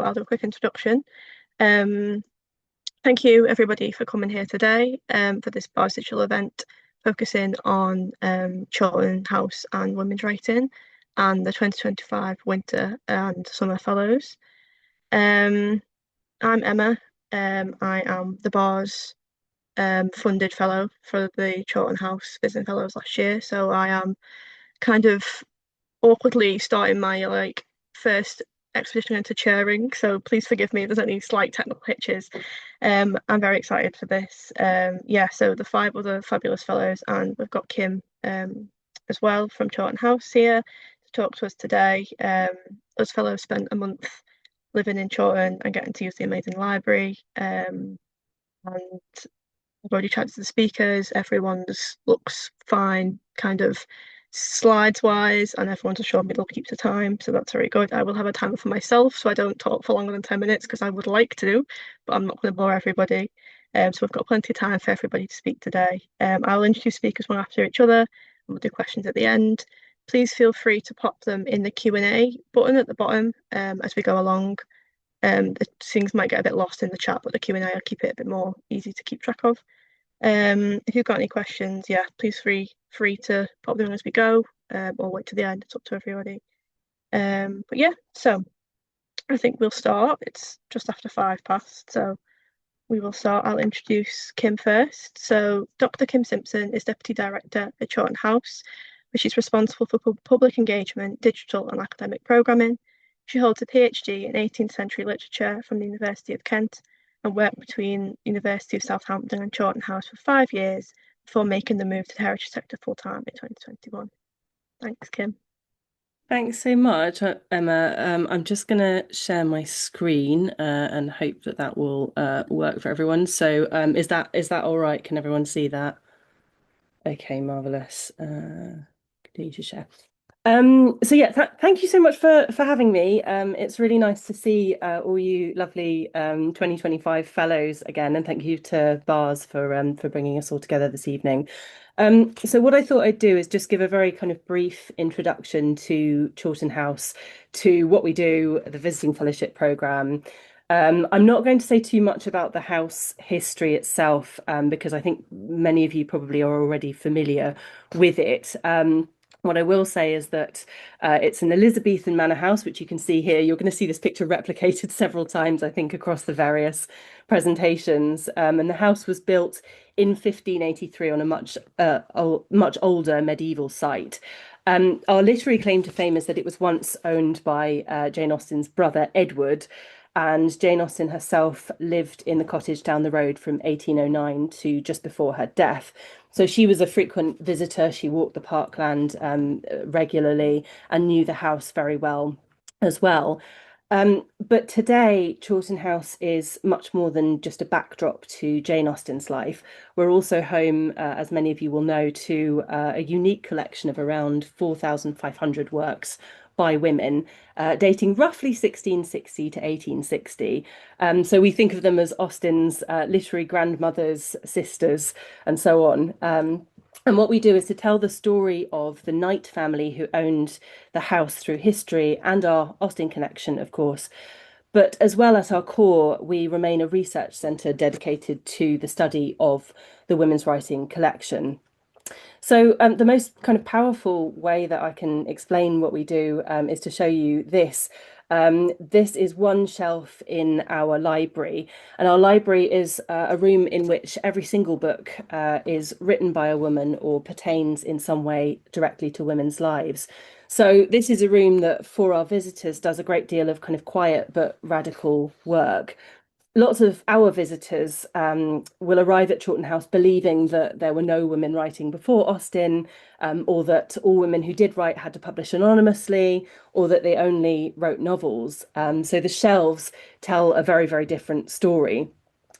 I'll do a quick introduction. Um, Thank you everybody for coming here today for this bisexual event focusing on Chawton House and women's writing and the 2025 Winter and Summer Fellows. I'm Emma. I am the bar's funded fellow for the Chawton House Visiting Fellows last year, so I am kind of awkwardly starting my first expedition into chairing, so please forgive me if there's any slight technical hitches. I'm very excited for this. Yeah, so the five other fabulous fellows, and we've got Kim as well from Chawton House here to talk to us today. Us fellows spent a month living in Chawton and getting to use the amazing library. And I've already chatted to the speakers. Everyone just looks fine, kind of slides wise, and everyone's assured me they'll keep to time, so that's very good. I will have a timer for myself so I don't talk for longer than 10 minutes because I would like to, but I'm not going to bore everybody. So we've got plenty of time for everybody to speak today. I'll introduce speakers one after each other and we'll do questions at the end. Please feel free to pop them in the Q&A button at the bottom as we go along. The things might get a bit lost in the chat, but the Q&A will keep it a bit more easy to keep track of. If you've got any questions, yeah, please free to pop them as we go, or wait to the end. It's up to everybody. But yeah, so I think we'll start. It's just after 5 past, so we will start. I'll introduce Kim first. So Dr. Kim Simpson is Deputy Director at Chawton House, where she's responsible for public engagement, digital and academic programming. She holds a PhD in 18th century literature from the University of Kent and worked between University of Southampton and Chawton House for 5 years before making the move to the heritage sector full-time in 2021. Thanks, Kim. Thanks so much, Emma. I'm just going to share my screen and hope that that will work for everyone. So is that all right? Can everyone see that? Okay, marvelous. Continue to share. So yeah, thank you so much for having me. It's really nice to see all you lovely 2025 fellows again, and thank you to Bars for bringing us all together this evening. So what I thought I'd do is just give a very kind of brief introduction to Chawton House, to what we do, the Visiting Fellowship Programme. I'm not going to say too much about the house history itself, because I think many of you probably are already familiar with it. What I will say is that it's an Elizabethan manor house, which you can see here. You're going to see this picture replicated several times, I think, across the various presentations. And the house was built in 1583 on a much older medieval site. Our literary claim to fame is that it was once owned by Jane Austen's brother, Edward, and Jane Austen herself lived in the cottage down the road from 1809 to just before her death. So she was a frequent visitor. She walked the parkland regularly and knew the house very well as well. But today, Chawton House is much more than just a backdrop to Jane Austen's life. We're also home, as many of you will know, to a unique collection of around 4,500 works by women, dating roughly 1660 to 1860. So we think of them as Austen's literary grandmothers, sisters, and so on. And what we do is to tell the story of the Knight family who owned the house through history and our Austen connection, of course. But as well at our core, we remain a research centre dedicated to the study of the women's writing collection. So the most kind of powerful way that I can explain what we do is to show you this. This is one shelf in our library, and our library is a room in which every single book is written by a woman or pertains in some way directly to women's lives. So this is a room that for our visitors does a great deal of kind of quiet but radical work. Lots of our visitors will arrive at Chawton House believing that there were no women writing before Austen, or that all women who did write had to publish anonymously, or that they only wrote novels. So the shelves tell a very, very different story.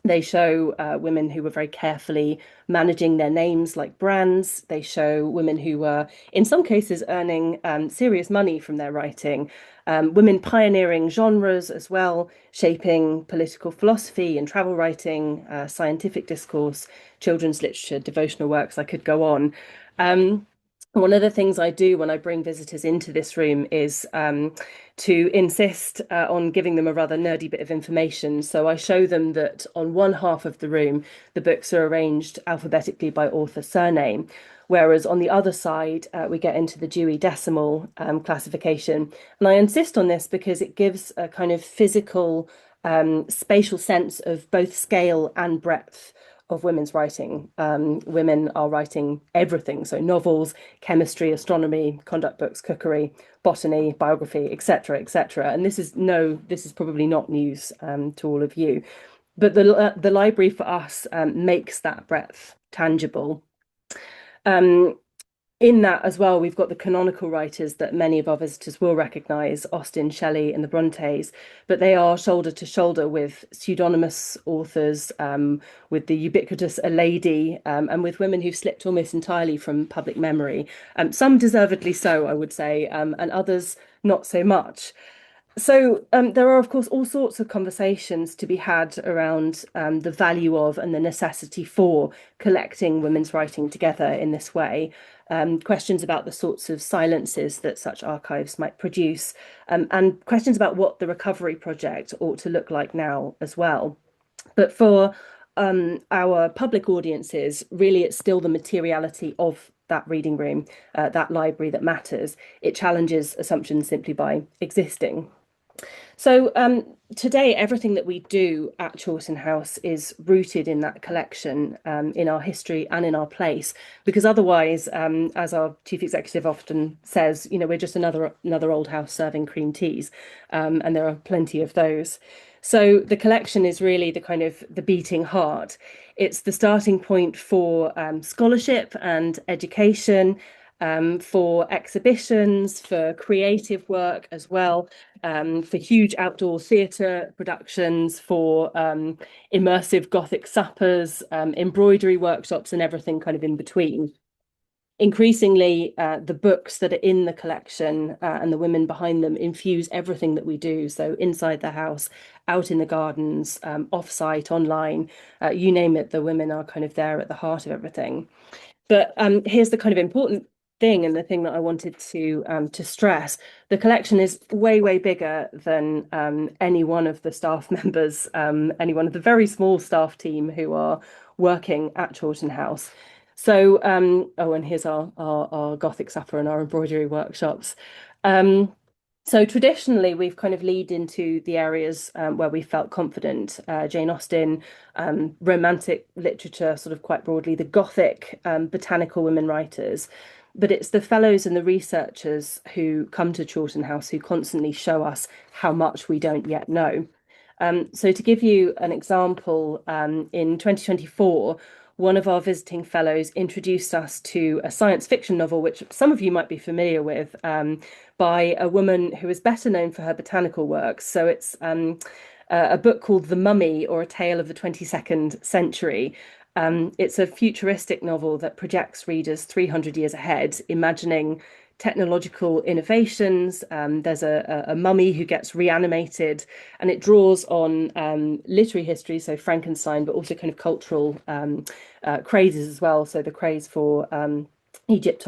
They show women who were very carefully managing their names like brands. They show women who were, in some cases, earning serious money from their writing. Women pioneering genres as well, shaping political philosophy and travel writing, scientific discourse, children's literature, devotional works. I could go on. One of the things I do when I bring visitors into this room is to insist on giving them a rather nerdy bit of information. So I show them that on one half of the room, the books are arranged alphabetically by author surname, whereas on the other side, we get into the Dewey Decimal classification. And I insist on this because it gives a kind of physical, spatial sense of both scale and breadth of women's writing. Women are writing everything, so novels, chemistry, astronomy, conduct books, cookery, botany, biography, etc., etc. And this is probably not news to all of you, but the library for us makes that breadth tangible. Um, in that as well, we've got the canonical writers that many of our visitors will recognise, Austen, Shelley, and the Brontës, but they are shoulder to shoulder with pseudonymous authors, with the ubiquitous A Lady, and with women who've slipped almost entirely from public memory. Some deservedly so, I would say, and others not so much. So there are, of course, all sorts of conversations to be had around the value of and the necessity for collecting women's writing together in this way. Questions about the sorts of silences that such archives might produce, and questions about what the recovery project ought to look like now as well. But for our public audiences, really, it's still the materiality of that reading room, that library that matters. It challenges assumptions simply by existing. So today, everything that we do at Chawton House is rooted in that collection, in our history and in our place. Because otherwise, as our chief executive often says, we're just another old house serving cream teas, and there are plenty of those. So the collection is really the kind of the beating heart. It's the starting point for scholarship and education, for exhibitions, for creative work as well, for huge outdoor theatre productions, for immersive Gothic suppers, embroidery workshops, and everything kind of in between. Increasingly, the books that are in the collection and the women behind them infuse everything that we do. So inside the house, out in the gardens, off-site, online, you name it, the women are kind of there at the heart of everything. But here's the kind of important thing, and the thing that I wanted to stress: the collection is way, way bigger than any one of the staff members, any one of the very small staff team who are working at Chawton House. So, oh, and here's our Gothic supper and our embroidery workshops. So traditionally, we've kind of lead into the areas where we felt confident. Jane Austen, romantic literature, sort of quite broadly, the Gothic, botanical women writers. But it's the fellows and the researchers who come to Chawton House who constantly show us how much we don't yet know. So to give you an example, in 2024, one of our visiting fellows introduced us to a science fiction novel, which some of you might be familiar with, by a woman who is better known for her botanical works. So it's a book called The Mummy, or A Tale of the 22nd Century. It's a futuristic novel that projects readers 300 years ahead, imagining technological innovations. There's a mummy who gets reanimated, and it draws on literary history, so Frankenstein, but also kind of cultural crazes as well. So the craze for Egypt,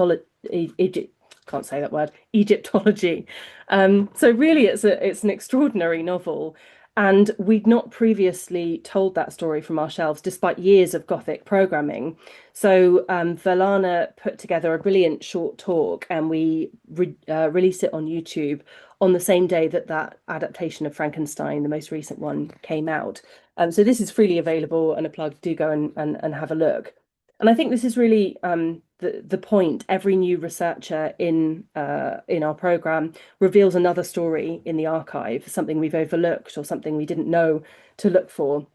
can't say that word, Egyptology. So really, it's an extraordinary novel. And we'd not previously told that story from our shelves, despite years of Gothic programming. So Verlana put together a brilliant short talk, and we released it on YouTube on the same day that that adaptation of Frankenstein, the most recent one, came out. So this is freely available, and a plug, do go and have a look. And I think this is really the point. Every new researcher in our program reveals another story in the archive, something we've overlooked or something we didn't know to look for.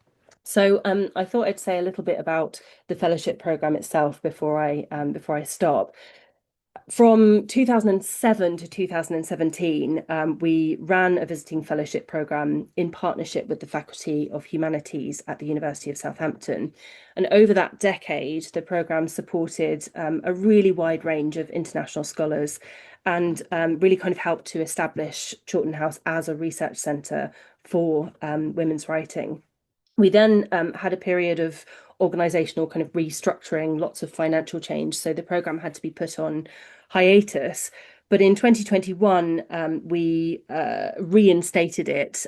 So I thought I'd say a little bit about the fellowship program itself before I stop. From 2007 to 2017, we ran a visiting fellowship program in partnership with the Faculty of Humanities at the University of Southampton. And over that decade, the program supported a really wide range of international scholars, and really kind of helped to establish Chawton House as a research centre for women's writing. We then had a period of organisational kind of restructuring, lots of financial change. So the programme had to be put on hiatus. But in 2021, we reinstated it,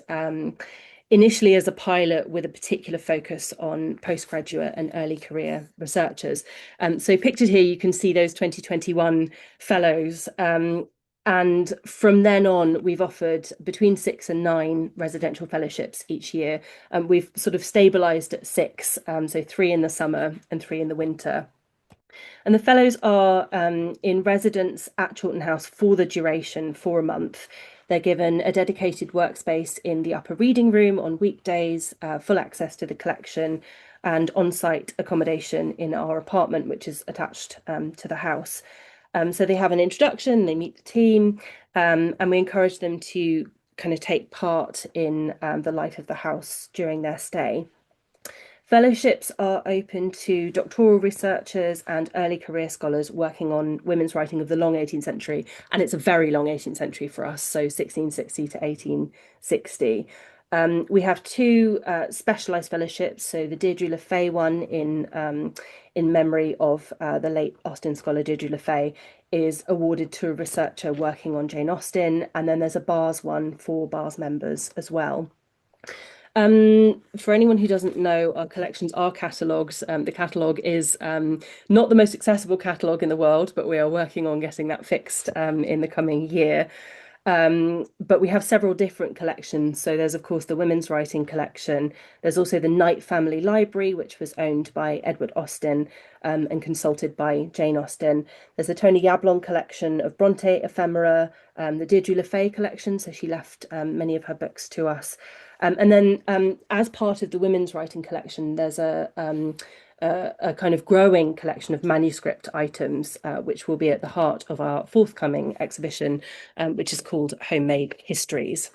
initially as a pilot with a particular focus on postgraduate and early career researchers. So pictured here, you can see those 2021 fellows. And from then on, we've offered between 6 and 9 residential fellowships each year. We've sort of stabilised at 6, so 3 in the summer and 3 in the winter. And the fellows are in residence at Chawton House for the duration, for a month. They're given a dedicated workspace in the upper reading room on weekdays, full access to the collection, and on-site accommodation in our apartment, which is attached to the house. So they have an introduction, they meet the team, and we encourage them to kind of take part in the life of the house during their stay. Fellowships are open to doctoral researchers and early career scholars working on women's writing of the long 18th century. And it's a very long 18th century for us, so 1660 to 1860. We have 2 specialised fellowships. So the Deirdre Le Fay one in memory of the late Austen scholar Deirdre Le Fay is awarded to a researcher working on Jane Austen. And then there's a BARS one for BARS members as well. For anyone who doesn't know, our collections are catalogues. The catalogue is not the most accessible catalogue in the world, but we are working on getting that fixed in the coming year. But we have several different collections. So there's, of course, the women's writing collection. There's also the Knight Family Library, which was owned by Edward Austen and consulted by Jane Austen. There's the Tony Yablon collection of Brontë ephemera, the Deirdre Le Fay collection. So she left many of her books to us. And then as part of the women's writing collection, there's a kind of growing collection of manuscript items, which will be at the heart of our forthcoming exhibition, which is called Homemade Histories.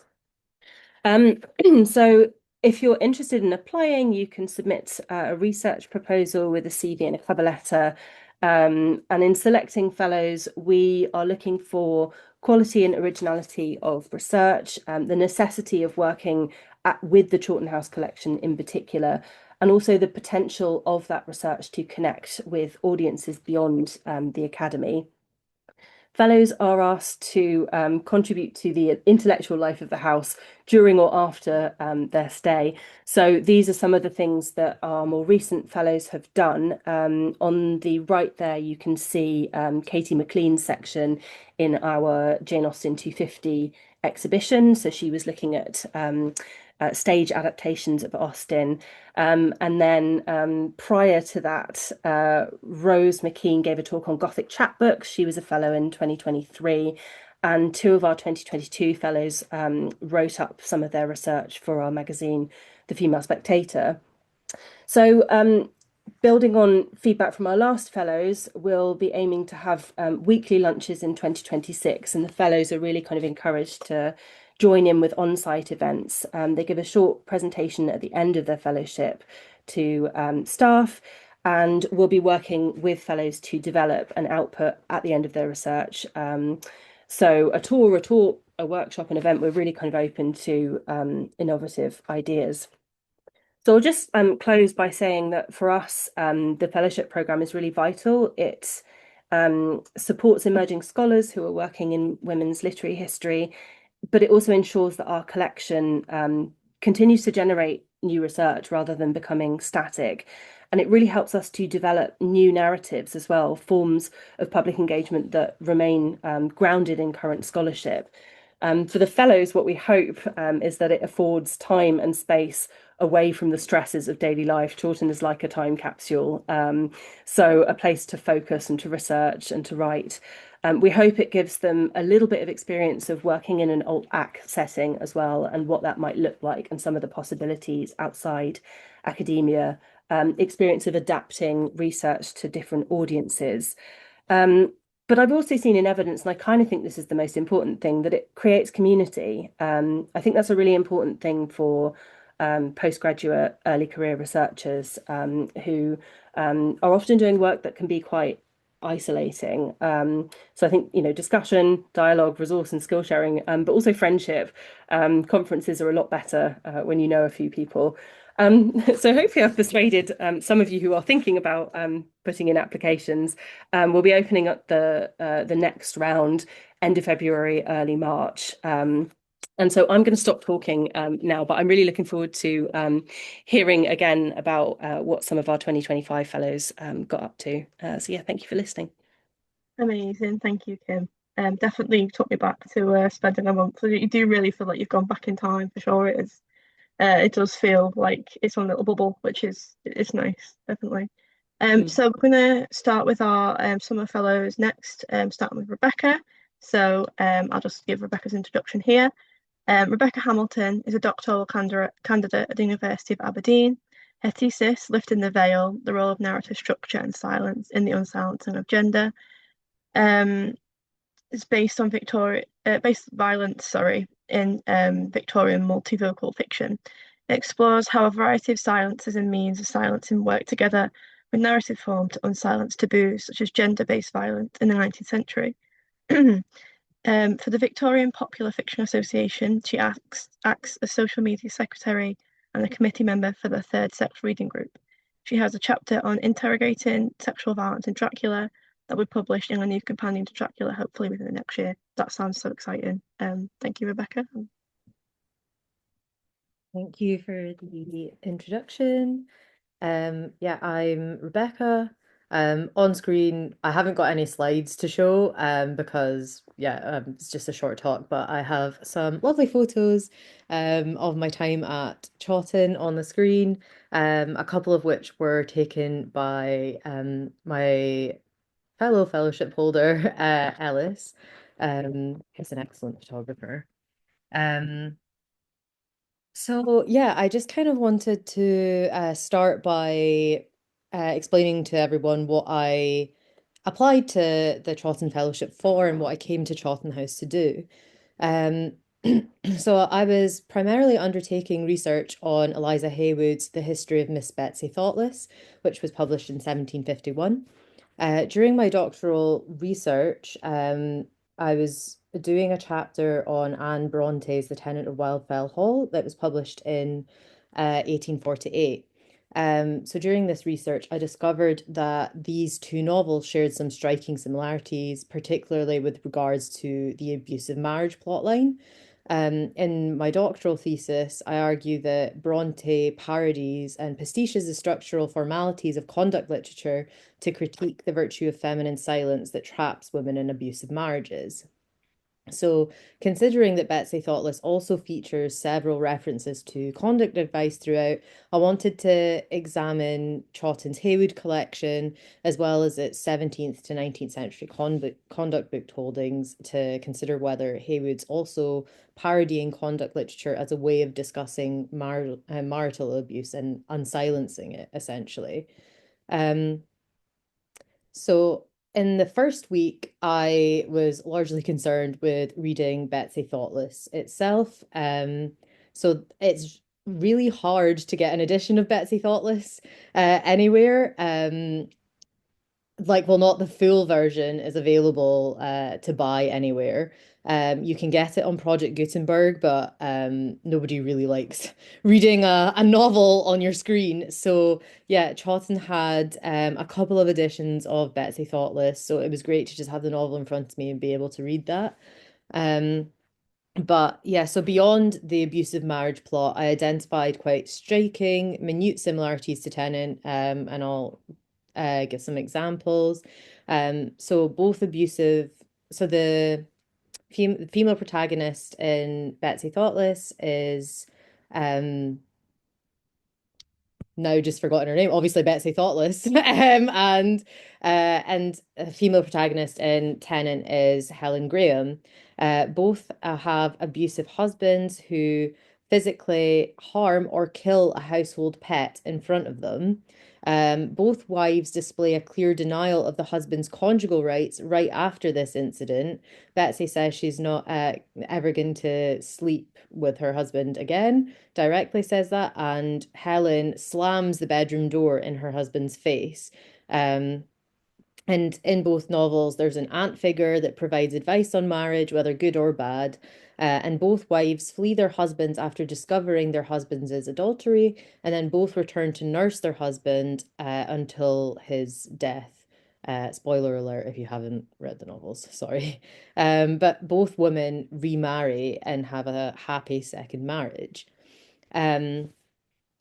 So if you're interested in applying, you can submit a research proposal with a CV and a cover letter. And in selecting fellows, we are looking for quality and originality of research, the necessity of working with the Chawton House collection in particular, and also the potential of that research to connect with audiences beyond the academy. Fellows are asked to contribute to the intellectual life of the house during or after their stay. So these are some of the things that our more recent fellows have done. On the right there, you can see Katie McLean's section in our Jane Austen 250 exhibition. So she was looking at stage adaptations of Austen. And then prior to that, Rose McKean gave a talk on Gothic chapbooks. She was a fellow in 2023. And 2 of our 2022 fellows wrote up some of their research for our magazine, The Female Spectator. So building on feedback from our last fellows, we'll be aiming to have weekly lunches in 2026. And the fellows are really kind of encouraged to join in with on-site events. They give a short presentation at the end of their fellowship to staff, and we'll be working with fellows to develop an output at the end of their research. So a tour, a talk, a workshop, an event, we're really kind of open to innovative ideas. So I'll just close by saying that for us, the fellowship programme is really vital. It supports emerging scholars who are working in women's literary history, but it also ensures that our collection continues to generate new research rather than becoming static. And it really helps us to develop new narratives as well, forms of public engagement that remain grounded in current scholarship. For the fellows, what we hope is that it affords time and space away from the stresses of daily life. Chawton is like a time capsule, so a place to focus and to research and to write. We hope it gives them a little bit of experience of working in an alt-ac setting as well, and what that might look like, and some of the possibilities outside academia, experience of adapting research to different audiences. But I've also seen in evidence, and I kind of think this is the most important thing, that it creates community. I think that's a really important thing for postgraduate early career researchers who are often doing work that can be quite isolating. So I think, discussion, dialogue, resource and skill sharing, but also friendship. Conferences are a lot better when you know a few people. So hopefully I've persuaded some of you who are thinking about putting in applications. We'll be opening up the next round end of February, early March. And so I'm going to stop talking now, but I'm really looking forward to hearing again about what some of our 2025 fellows got up to. So yeah, thank you for listening. Amazing, thank you, Kim. Definitely took me back to spending a month. You do really feel like you've gone back in time for sure. It is. It does feel like its own little bubble, which is it's nice, definitely. So we're gonna start with our summer fellows next. Starting with Rebecca. So I'll just give Rebecca's introduction here. Rebecca Hamilton is a doctoral candidate at the University of Aberdeen. Her thesis, Lifting the Veil, the role of narrative structure and silence in the unsilencing of gender, um, is based on violence, in Victorian multivocal fiction. It explores how a variety of silences and means of silencing work together with narrative form to unsilence taboos such as gender-based violence in the 19th century. For the Victorian Popular Fiction Association, she acts as social media secretary and a committee member for the Third Sex Reading Group. She has a chapter on interrogating sexual violence in Dracula that will be published in a new companion to Dracula, hopefully within the next year. That sounds so exciting. Thank you, Rebecca. Thank you for the introduction. Yeah, I'm Rebecca. On screen, I haven't got any slides to show because it's just a short talk, but I have some lovely photos of my time at Chawton on the screen, a couple of which were taken by my fellow fellowship holder, Ellis, who's an excellent photographer. So yeah, I just kind of wanted to start by explaining to everyone what I applied to the Chawton Fellowship for and what I came to Chawton House to do. Um, so I was primarily undertaking research on Eliza Haywood's The History of Miss Betsy Thoughtless, which was published in 1751. During my doctoral research, I was doing a chapter on Anne Bronte's The Tenant of Wildfell Hall that was published in 1848. So during this research, I discovered that these two novels shared some striking similarities, particularly with regards to the abusive marriage plotline. In my doctoral thesis, I argue that Bronte parodies and pastiches the structural formalities of conduct literature to critique the virtue of feminine silence that traps women in abusive marriages. So, considering that Betsy Thoughtless also features several references to conduct advice throughout, I wanted to examine Chawton's Haywood collection as well as its 17th to 19th century conduct book holdings to consider whether Haywood's also parodying conduct literature as a way of discussing marital abuse and unsilencing it, essentially. Um, so in the first week, I was largely concerned with reading Betsy Thoughtless itself. So it's really hard to get an edition of Betsy Thoughtless anywhere. Well, not the full version is available to buy anywhere. You can get it on Project Gutenberg, but nobody really likes reading a novel on your screen. So yeah, Chawton had a couple of editions of Betsy Thoughtless, so it was great to just have the novel in front of me and be able to read that. But yeah, so beyond the abusive marriage plot, I identified quite striking, minute similarities to Tennant, and I'll give some examples. So both abusive, so the female protagonist in Betsy Thoughtless is now just forgotten her name, obviously Betsy Thoughtless. And a female protagonist in Tennant is Helen Graham. Both have abusive husbands who physically harm or kill a household pet in front of them. Both wives display a clear denial of the husband's conjugal rights right after this incident. Betsy says she's not ever going to sleep with her husband again, directly says that, and Helen slams the bedroom door in her husband's face. And in both novels, there's an aunt figure that provides advice on marriage, whether good or bad. And both wives flee their husbands after discovering their husband's is adultery, and then both return to nurse their husband until his death. Spoiler alert if you haven't read the novels, sorry. But both women remarry and have a happy second marriage. Um,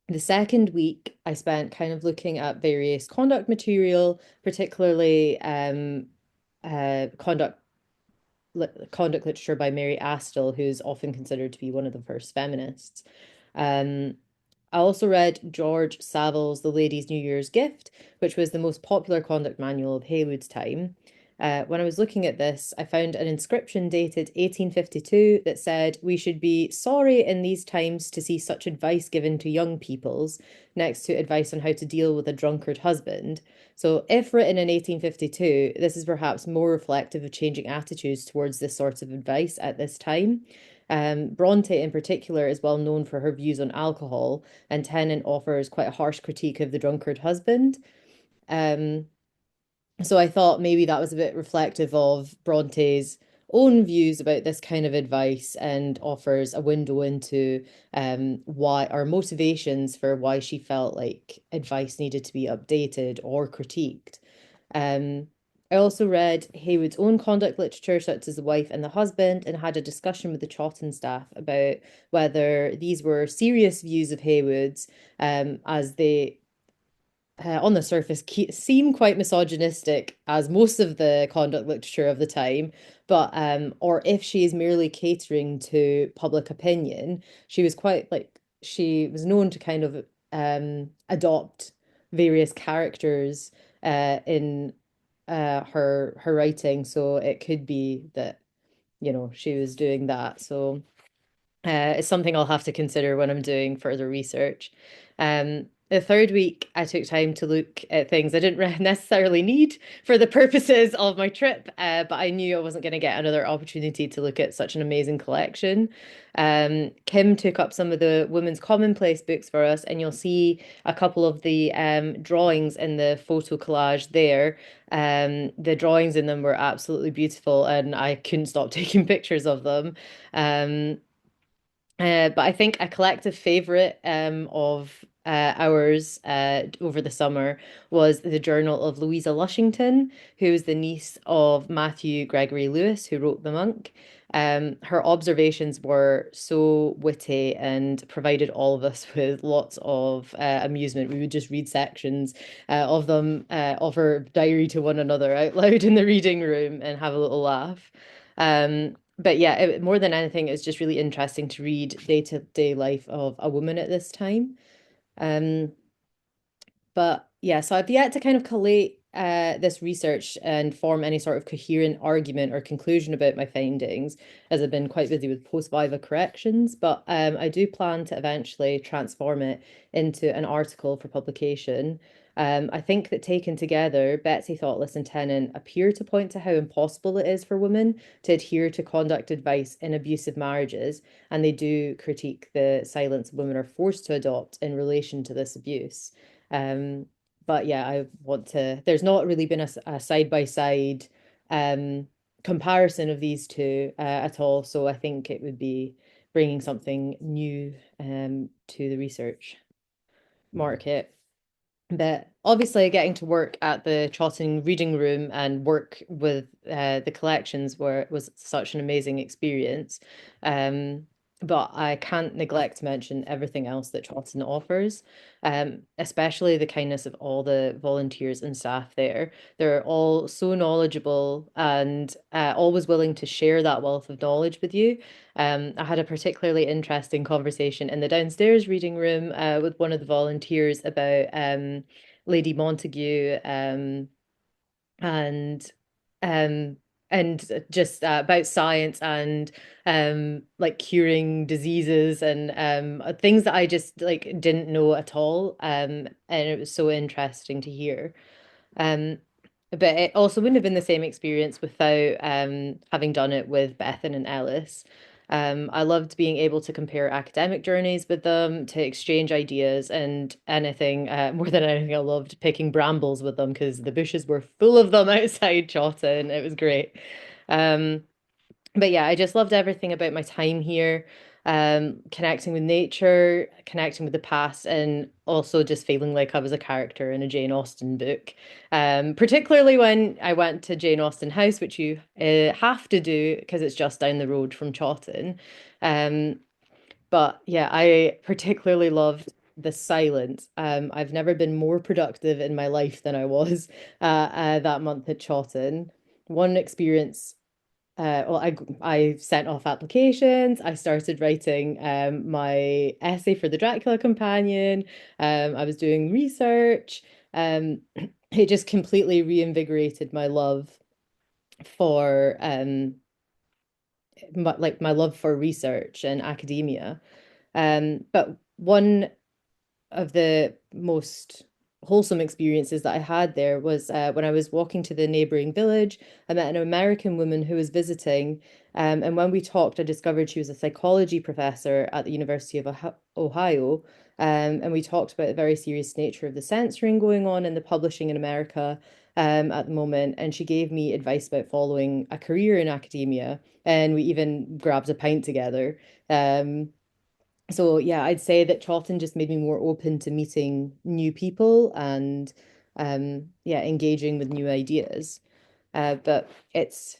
the second week, I spent kind of looking at various conduct material, particularly conduct literature by Mary Astell, who's often considered to be one of the first feminists. Um, I also read George Savile's The Lady's New Year's Gift, which was the most popular conduct manual of Heywood's time. When I was looking at this, I found an inscription dated 1852 that said, "We should be sorry in these times to see such advice given to young peoples," next to advice on how to deal with a drunkard husband. So, if written in 1852, this is perhaps more reflective of changing attitudes towards this sort of advice at this time. Bronte, in particular, is well known for her views on alcohol, and Tennant offers quite a harsh critique of the drunkard husband. Um, so I thought maybe that was a bit reflective of Bronte's own views about this kind of advice and offers a window into why our motivations for why she felt like advice needed to be updated or critiqued. Um, I also read Heywood's own conduct literature, such as The Wife and the Husband, and had a discussion with the Chawton staff about whether these were serious views of Heywood's, as they on the surface seem quite misogynistic, as most of the conduct literature of the time, but or if she is merely catering to public opinion. She was quite like she was known to kind of adopt various characters in her writing, so it could be that, you know, she was doing that. So it's something I'll have to consider when I'm doing further research. The third week, I took time to look at things I didn't necessarily need for the purposes of my trip, but I knew I wasn't going to get another opportunity to look at such an amazing collection. Kim took up some of the Women's Commonplace books for us, and you'll see a couple of the drawings in the photo collage there. The drawings in them were absolutely beautiful, and I couldn't stop taking pictures of them. But I think a collective favorite of ours over the summer was the Journal of Louisa Lushington, who is the niece of Matthew Gregory Lewis, who wrote The Monk. Her observations were so witty and provided all of us with lots of amusement. We would just read sections of them, of her diary to one another out loud in the reading room and have a little laugh. But yeah, more than anything, it's just really interesting to read day-to-day life of a woman at this time. Um, but yeah, so I've yet to kind of collate this research and form any sort of coherent argument or conclusion about my findings, as I've been quite busy with post-viva corrections. But I do plan to eventually transform it into an article for publication. I think that taken together, Betsy, Thoughtless, and Tennant appear to point to how impossible it is for women to adhere to conduct advice in abusive marriages, and they do critique the silence women are forced to adopt in relation to this abuse. But yeah, I want to, there's not really been a side-by-side comparison of these two at all. So I think it would be bringing something new to the research market. But obviously, getting to work at the Chawton Reading Room and work with the collections was such an amazing experience. But I can't neglect to mention everything else that Chawton offers, especially the kindness of all the volunteers and staff there. They're all so knowledgeable and always willing to share that wealth of knowledge with you. I had a particularly interesting conversation in the downstairs reading room with one of the volunteers about Lady Montague and um, just about science and like curing diseases and things that I just like didn't know at all. And it was so interesting to hear. Um, but it also wouldn't have been the same experience without having done it with Bethan and Ellis. I loved being able to compare academic journeys with them, to exchange ideas, and anything, more than anything, I loved picking brambles with them because the bushes were full of them outside Chawton. It was great. Um, but yeah, I just loved everything about my time here, connecting with nature, connecting with the past, and also just feeling like I was a character in a Jane Austen book. Particularly when I went to Jane Austen House, which you have to do because it's just down the road from Chawton. Um, but yeah, I particularly loved the silence. I've never been more productive in my life than I was that month at Chawton. One experience, well, I sent off applications. I started writing my essay for the Dracula Companion. I was doing research. Um, it just completely reinvigorated my love for my love for research and academia. But one of the most wholesome experiences that I had there was when I was walking to the neighboring village. I met an American woman who was visiting, and when we talked, I discovered she was a psychology professor at the University of Ohio. And we talked about the very serious nature of the censoring going on in the publishing in America at the moment. And she gave me advice about following a career in academia, and we even grabbed a pint together. So yeah, I'd say that Chawton just made me more open to meeting new people and yeah, engaging with new ideas. But it's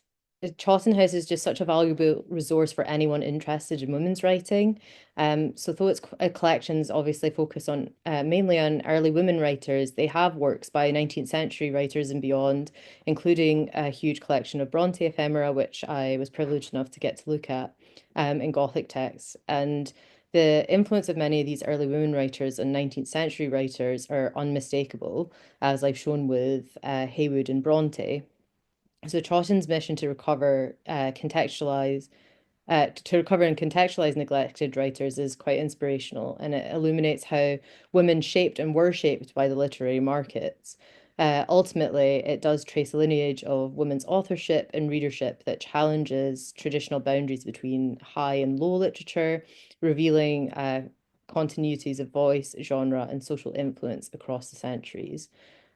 Chawton House is just such a valuable resource for anyone interested in women's writing. So though its collections obviously focus on mainly on early women writers, they have works by 19th century writers and beyond, including a huge collection of Brontë ephemera, which I was privileged enough to get to look at in Gothic texts. And the influence of many of these early women writers and 19th century writers are unmistakable, as I've shown with Heywood and Brontë. So Chawton's mission to recover and contextualize neglected writers is quite inspirational, and it illuminates how women shaped and were shaped by the literary markets. Ultimately, it does trace a lineage of women's authorship and readership that challenges traditional boundaries between high and low literature, revealing continuities of voice, genre, and social influence across the centuries.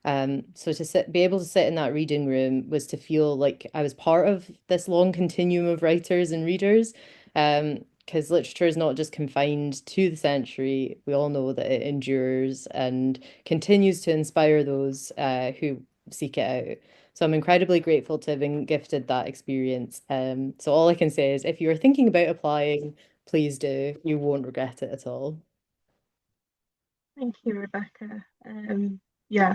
So be able to sit in that reading room was to feel like I was part of this long continuum of writers and readers. Because literature is not just confined to the century. We all know that it endures and continues to inspire those who seek it out. So I'm incredibly grateful to have been gifted that experience. So all I can say is if you're thinking about applying, please do. You won't regret it at all. Thank you, Rebecca. Yeah,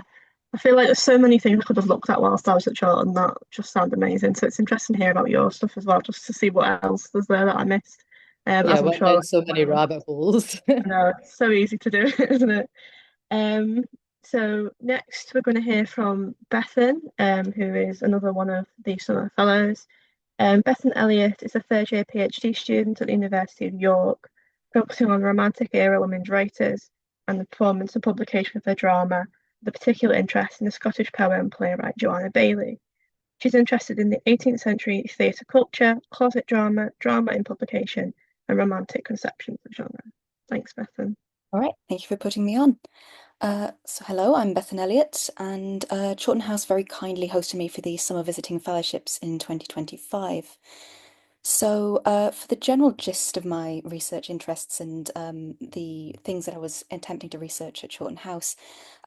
I feel like there's so many things I could have looked at whilst I was at Charlton that just sound amazing. So it's interesting to hear about your stuff as well, just to see what else there's there that I missed. Yeah, I As I'm went sure down so many rabbit holes. I know it's so easy to do, isn't it? Um, so next we're going to hear from Bethan, who is another one of the summer fellows. Bethan Elliott is a third year PhD student at the University of York, focusing on Romantic era women's writers and the performance and publication of their drama, with a particular interest in the Scottish poet and playwright Joanna Baillie. She's interested in the 18th century theatre culture, closet drama, drama in publication, and romantic conceptions of genre. Thanks, Bethan. All right, thank you for putting me on. So hello, I'm Bethan Elliott, and Chawton House very kindly hosted me for the Summer Visiting Fellowships in 2025. So for the general gist of my research interests and the things that I was attempting to research at Chawton House,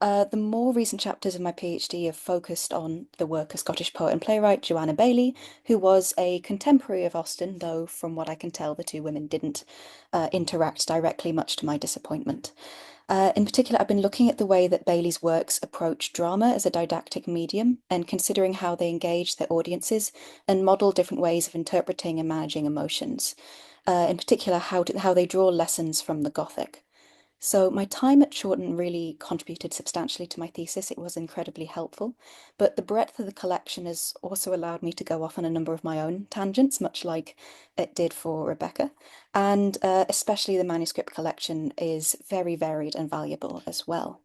the more recent chapters of my PhD have focused on the work of Scottish poet and playwright Joanna Baillie, who was a contemporary of Austen, though from what I can tell, the two women didn't interact directly, much to my disappointment. In particular, I've been looking at the way that Bailey's works approach drama as a didactic medium and considering how they engage their audiences and model different ways of interpreting and managing emotions. In particular, how they draw lessons from the Gothic. So my time at Chawton really contributed substantially to my thesis. It was incredibly helpful, but the breadth of the collection has also allowed me to go off on a number of my own tangents, much like it did for Rebecca. And especially the manuscript collection is very varied and valuable as well.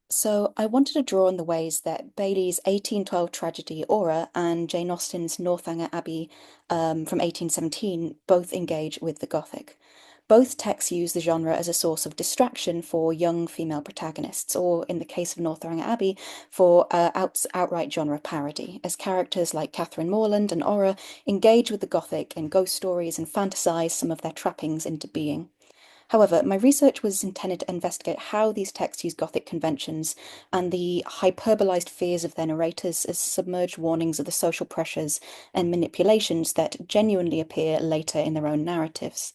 So I wanted to draw on the ways that Bailey's 1812 tragedy Aura and Jane Austen's Northanger Abbey from 1817 both engage with the Gothic. Both texts use the genre as a source of distraction for young female protagonists, or in the case of Northanger Abbey, for outright genre parody, as characters like Catherine Morland and Aura engage with the Gothic in ghost stories and fantasize some of their trappings into being. However, my research was intended to investigate how these texts use Gothic conventions and the hyperbolized fears of their narrators as submerged warnings of the social pressures and manipulations that genuinely appear later in their own narratives.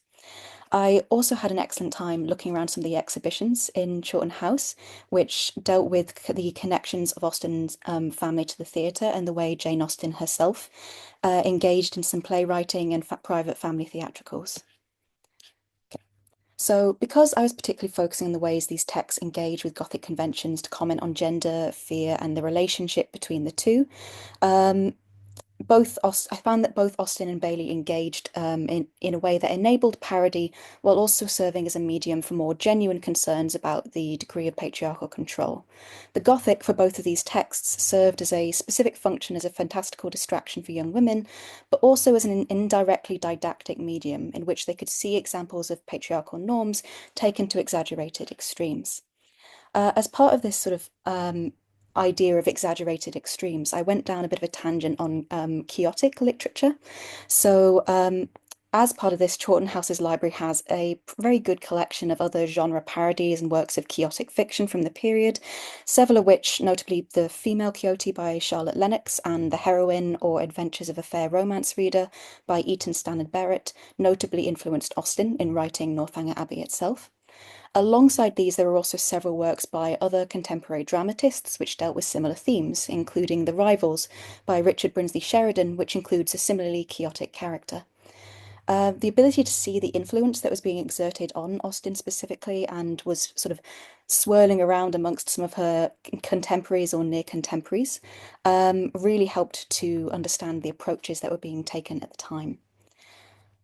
I also had an excellent time looking around some of the exhibitions in Chawton House, which dealt with the connections of Austen's family to the theatre and the way Jane Austen herself engaged in some playwriting and private family theatricals. So, because I was particularly focusing on the ways these texts engage with Gothic conventions to comment on gender, fear, and the relationship between the two, um, I found that both Austen and Bailey engaged in a way that enabled parody while also serving as a medium for more genuine concerns about the degree of patriarchal control. The Gothic for both of these texts served as a specific function as a fantastical distraction for young women, but also as an indirectly didactic medium in which they could see examples of patriarchal norms taken to exaggerated extremes. As part of this sort of idea of exaggerated extremes, I went down a bit of a tangent on chaotic literature. So, as part of this, Chawton House's library has a very good collection of other genre parodies and works of chaotic fiction from the period, several of which, notably The Female Quixote by Charlotte Lennox and The Heroine or Adventures of a Fair Romance Reader by Eaton Stannard Barrett, notably influenced Austen in writing Northanger Abbey itself. Alongside these, there are also several works by other contemporary dramatists which dealt with similar themes, including The Rivals by Richard Brinsley Sheridan, which includes a similarly chaotic character. The ability to see the influence that was being exerted on Austen specifically and was sort of swirling around amongst some of her contemporaries or near contemporaries really helped to understand the approaches that were being taken at the time.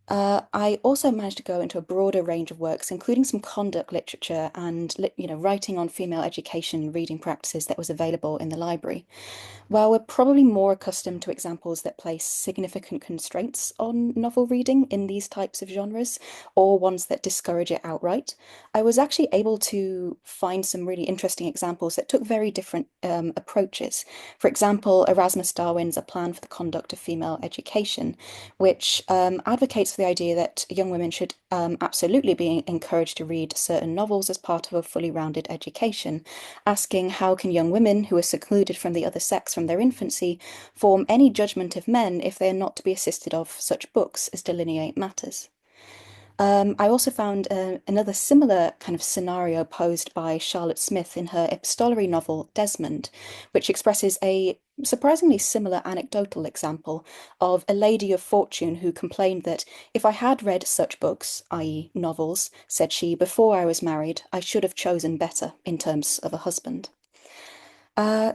I also managed to go into a broader range of works, including some conduct literature and writing on female education and reading practices that was available in the library. While we're probably more accustomed to examples that place significant constraints on novel reading in these types of genres, or ones that discourage it outright, I was actually able to find some really interesting examples that took very different approaches. For example, Erasmus Darwin's A Plan for the Conduct of Female Education, which advocates for the idea that young women should absolutely be encouraged to read certain novels as part of a fully rounded education, asking how can young women who are secluded from the other sex from their infancy form any judgment of men if they are not to be assisted of such books as delineate matters. I also found another similar kind of scenario posed by Charlotte Smith in her epistolary novel Desmond, which expresses a surprisingly similar anecdotal example of a lady of fortune who complained that if I had read such books, i.e., novels, said she, before I was married, I should have chosen better in terms of a husband.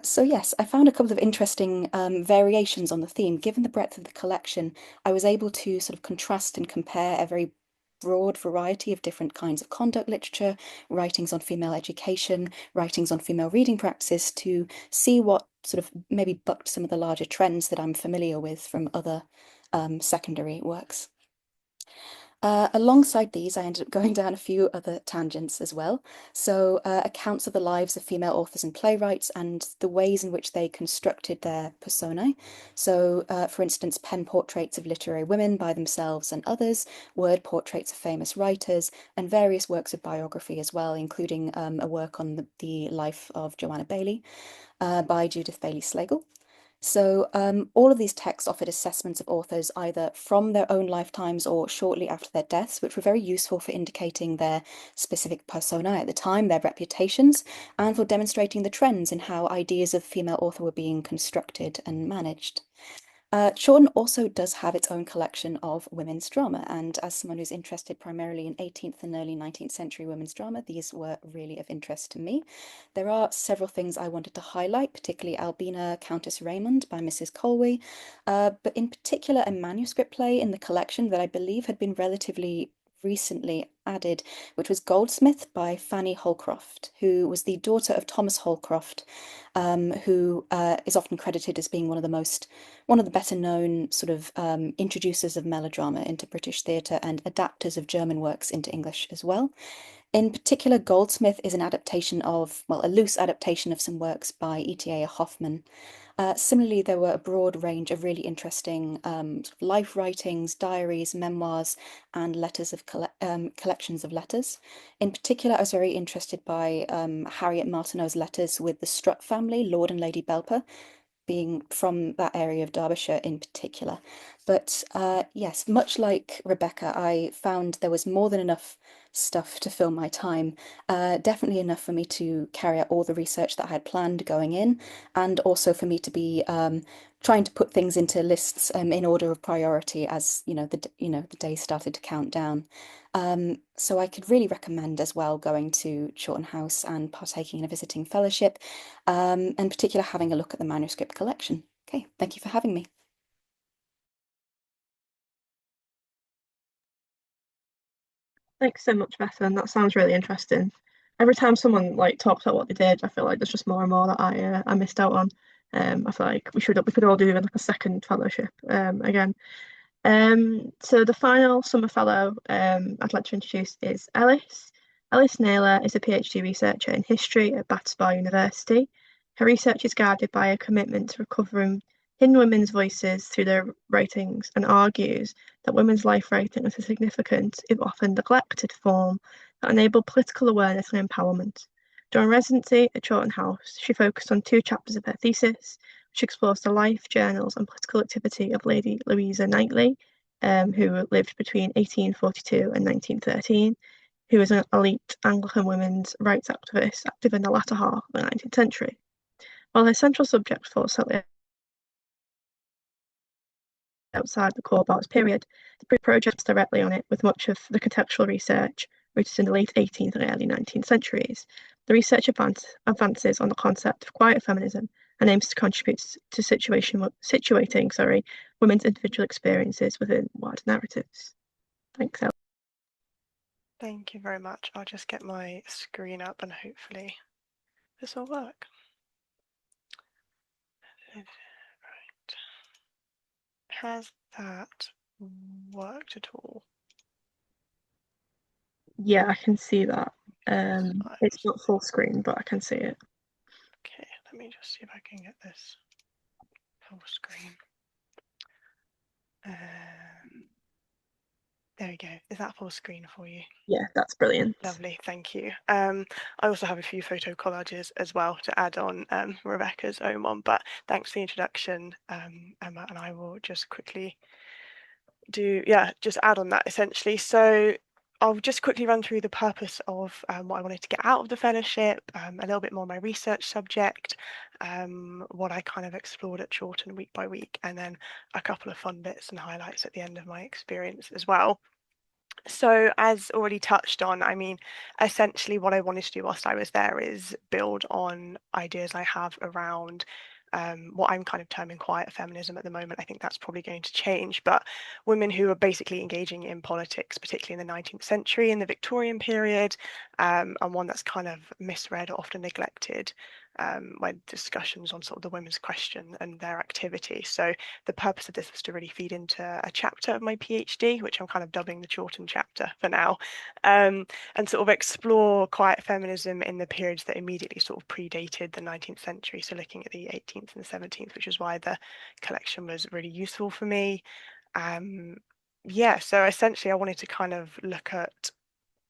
So yes, I found a couple of interesting variations on the theme. Given the breadth of the collection, I was able to sort of contrast and compare a very broad variety of different kinds of conduct literature, writings on female education, writings on female reading practices to see what sort of maybe bucked some of the larger trends that I'm familiar with from other secondary works. Alongside these, I ended up going down a few other tangents as well. So, accounts of the lives of female authors and playwrights and the ways in which they constructed their personae. So, for instance, pen portraits of literary women by themselves and others, word portraits of famous writers, and various works of biography as well, including a work on the life of Joanna Baillie by Judith Bailey Slagle. So all of these texts offered assessments of authors either from their own lifetimes or shortly after their deaths, which were very useful for indicating their specific persona at the time, their reputations, and for demonstrating the trends in how ideas of female author were being constructed and managed. Chawton also does have its own collection of women's drama, and as someone who's interested primarily in 18th and early 19th century women's drama, these were really of interest to me. There are several things I wanted to highlight, particularly Albina Countess Raymond by Mrs. Colway, but in particular a manuscript play in the collection that I believe had been relatively recently added, which was Goldsmith by Fanny Holcroft, who was the daughter of Thomas Holcroft, who is often credited as being one of the better known sort of introducers of melodrama into British theatre and adapters of German works into English as well. In particular, Goldsmith is an adaptation of, well, a loose adaptation of some works by E.T.A. Hoffmann. Similarly, there were a broad range of really interesting sort of life writings, diaries, memoirs, and letters of collections of letters. In particular, I was very interested by Harriet Martineau's letters with the Strutt family, Lord and Lady Belper, being from that area of Derbyshire in particular. But yes, much like Rebecca, I found there was more than enough stuff to fill my time. Definitely enough for me to carry out all the research that I had planned going in, and also for me to be trying to put things into lists in order of priority as the day started to count down. So I could really recommend as well going to Chawton House and partaking in a visiting fellowship, in particular having a look at the manuscript collection. Okay, thank you for having me. Thanks so much, Bethan. That sounds really interesting. Every time someone like talks about what they did, I feel like there's just more and more that I missed out on. I feel like we could all do like a second fellowship again. So the final summer fellow I'd like to introduce is Ellis. Ellis Naylor is a PhD researcher in history at Bath University. Her research is guided by a commitment to recovering hidden women's voices through their writings and argues that women's life writing is a significant, if often neglected, form that enable political awareness and empowerment. During residency at Chawton House, she focused on 2 chapters of her thesis, which explores the life, journals, and political activity of Lady Louisa Knightley, who lived between 1842 and 1913, who was an elite Anglican women's rights activist active in the latter half of the 19th century. While her central subject falls slightly outside the core Brontës period, the project directly on it, with much of the contextual research rooted in the late 18th and early 19th centuries. The research advances on the concept of quiet feminism and aims to contribute to situating women's individual experiences within wider narratives. Thanks, Elle. Thank you very much. I'll just get my screen up and hopefully this will work. Right. Has that worked at all? Yeah, I can see that. It's not full screen, but I can see it. Okay, let me just see if I can get this full screen. There we go. Is that full screen for you? Yeah, that's brilliant. Lovely, thank you. I also have a few photo collages as well to add on Rebecca's own one, but thanks for the introduction, Emma, and I will just quickly just add on that essentially. So I'll just quickly run through the purpose of what I wanted to get out of the fellowship, a little bit more my research subject, what I kind of explored at Chawton week by week, and then a couple of fun bits and highlights at the end of my experience as well. So as already touched on, I mean, essentially what I wanted to do whilst I was there is build on ideas I have around what I'm kind of terming quiet feminism at the moment. I think that's probably going to change, but women who are basically engaging in politics, particularly in the 19th century, in the Victorian period, and one that's kind of misread or often neglected when discussions on sort of the women's question and their activity. So the purpose of this was to really feed into a chapter of my PhD, which I'm kind of dubbing the Chawton chapter for now, and sort of explore quiet feminism in the periods that immediately sort of predated the 19th century. So looking at the 18th and the 17th, which is why the collection was really useful for me. So essentially I wanted to kind of look at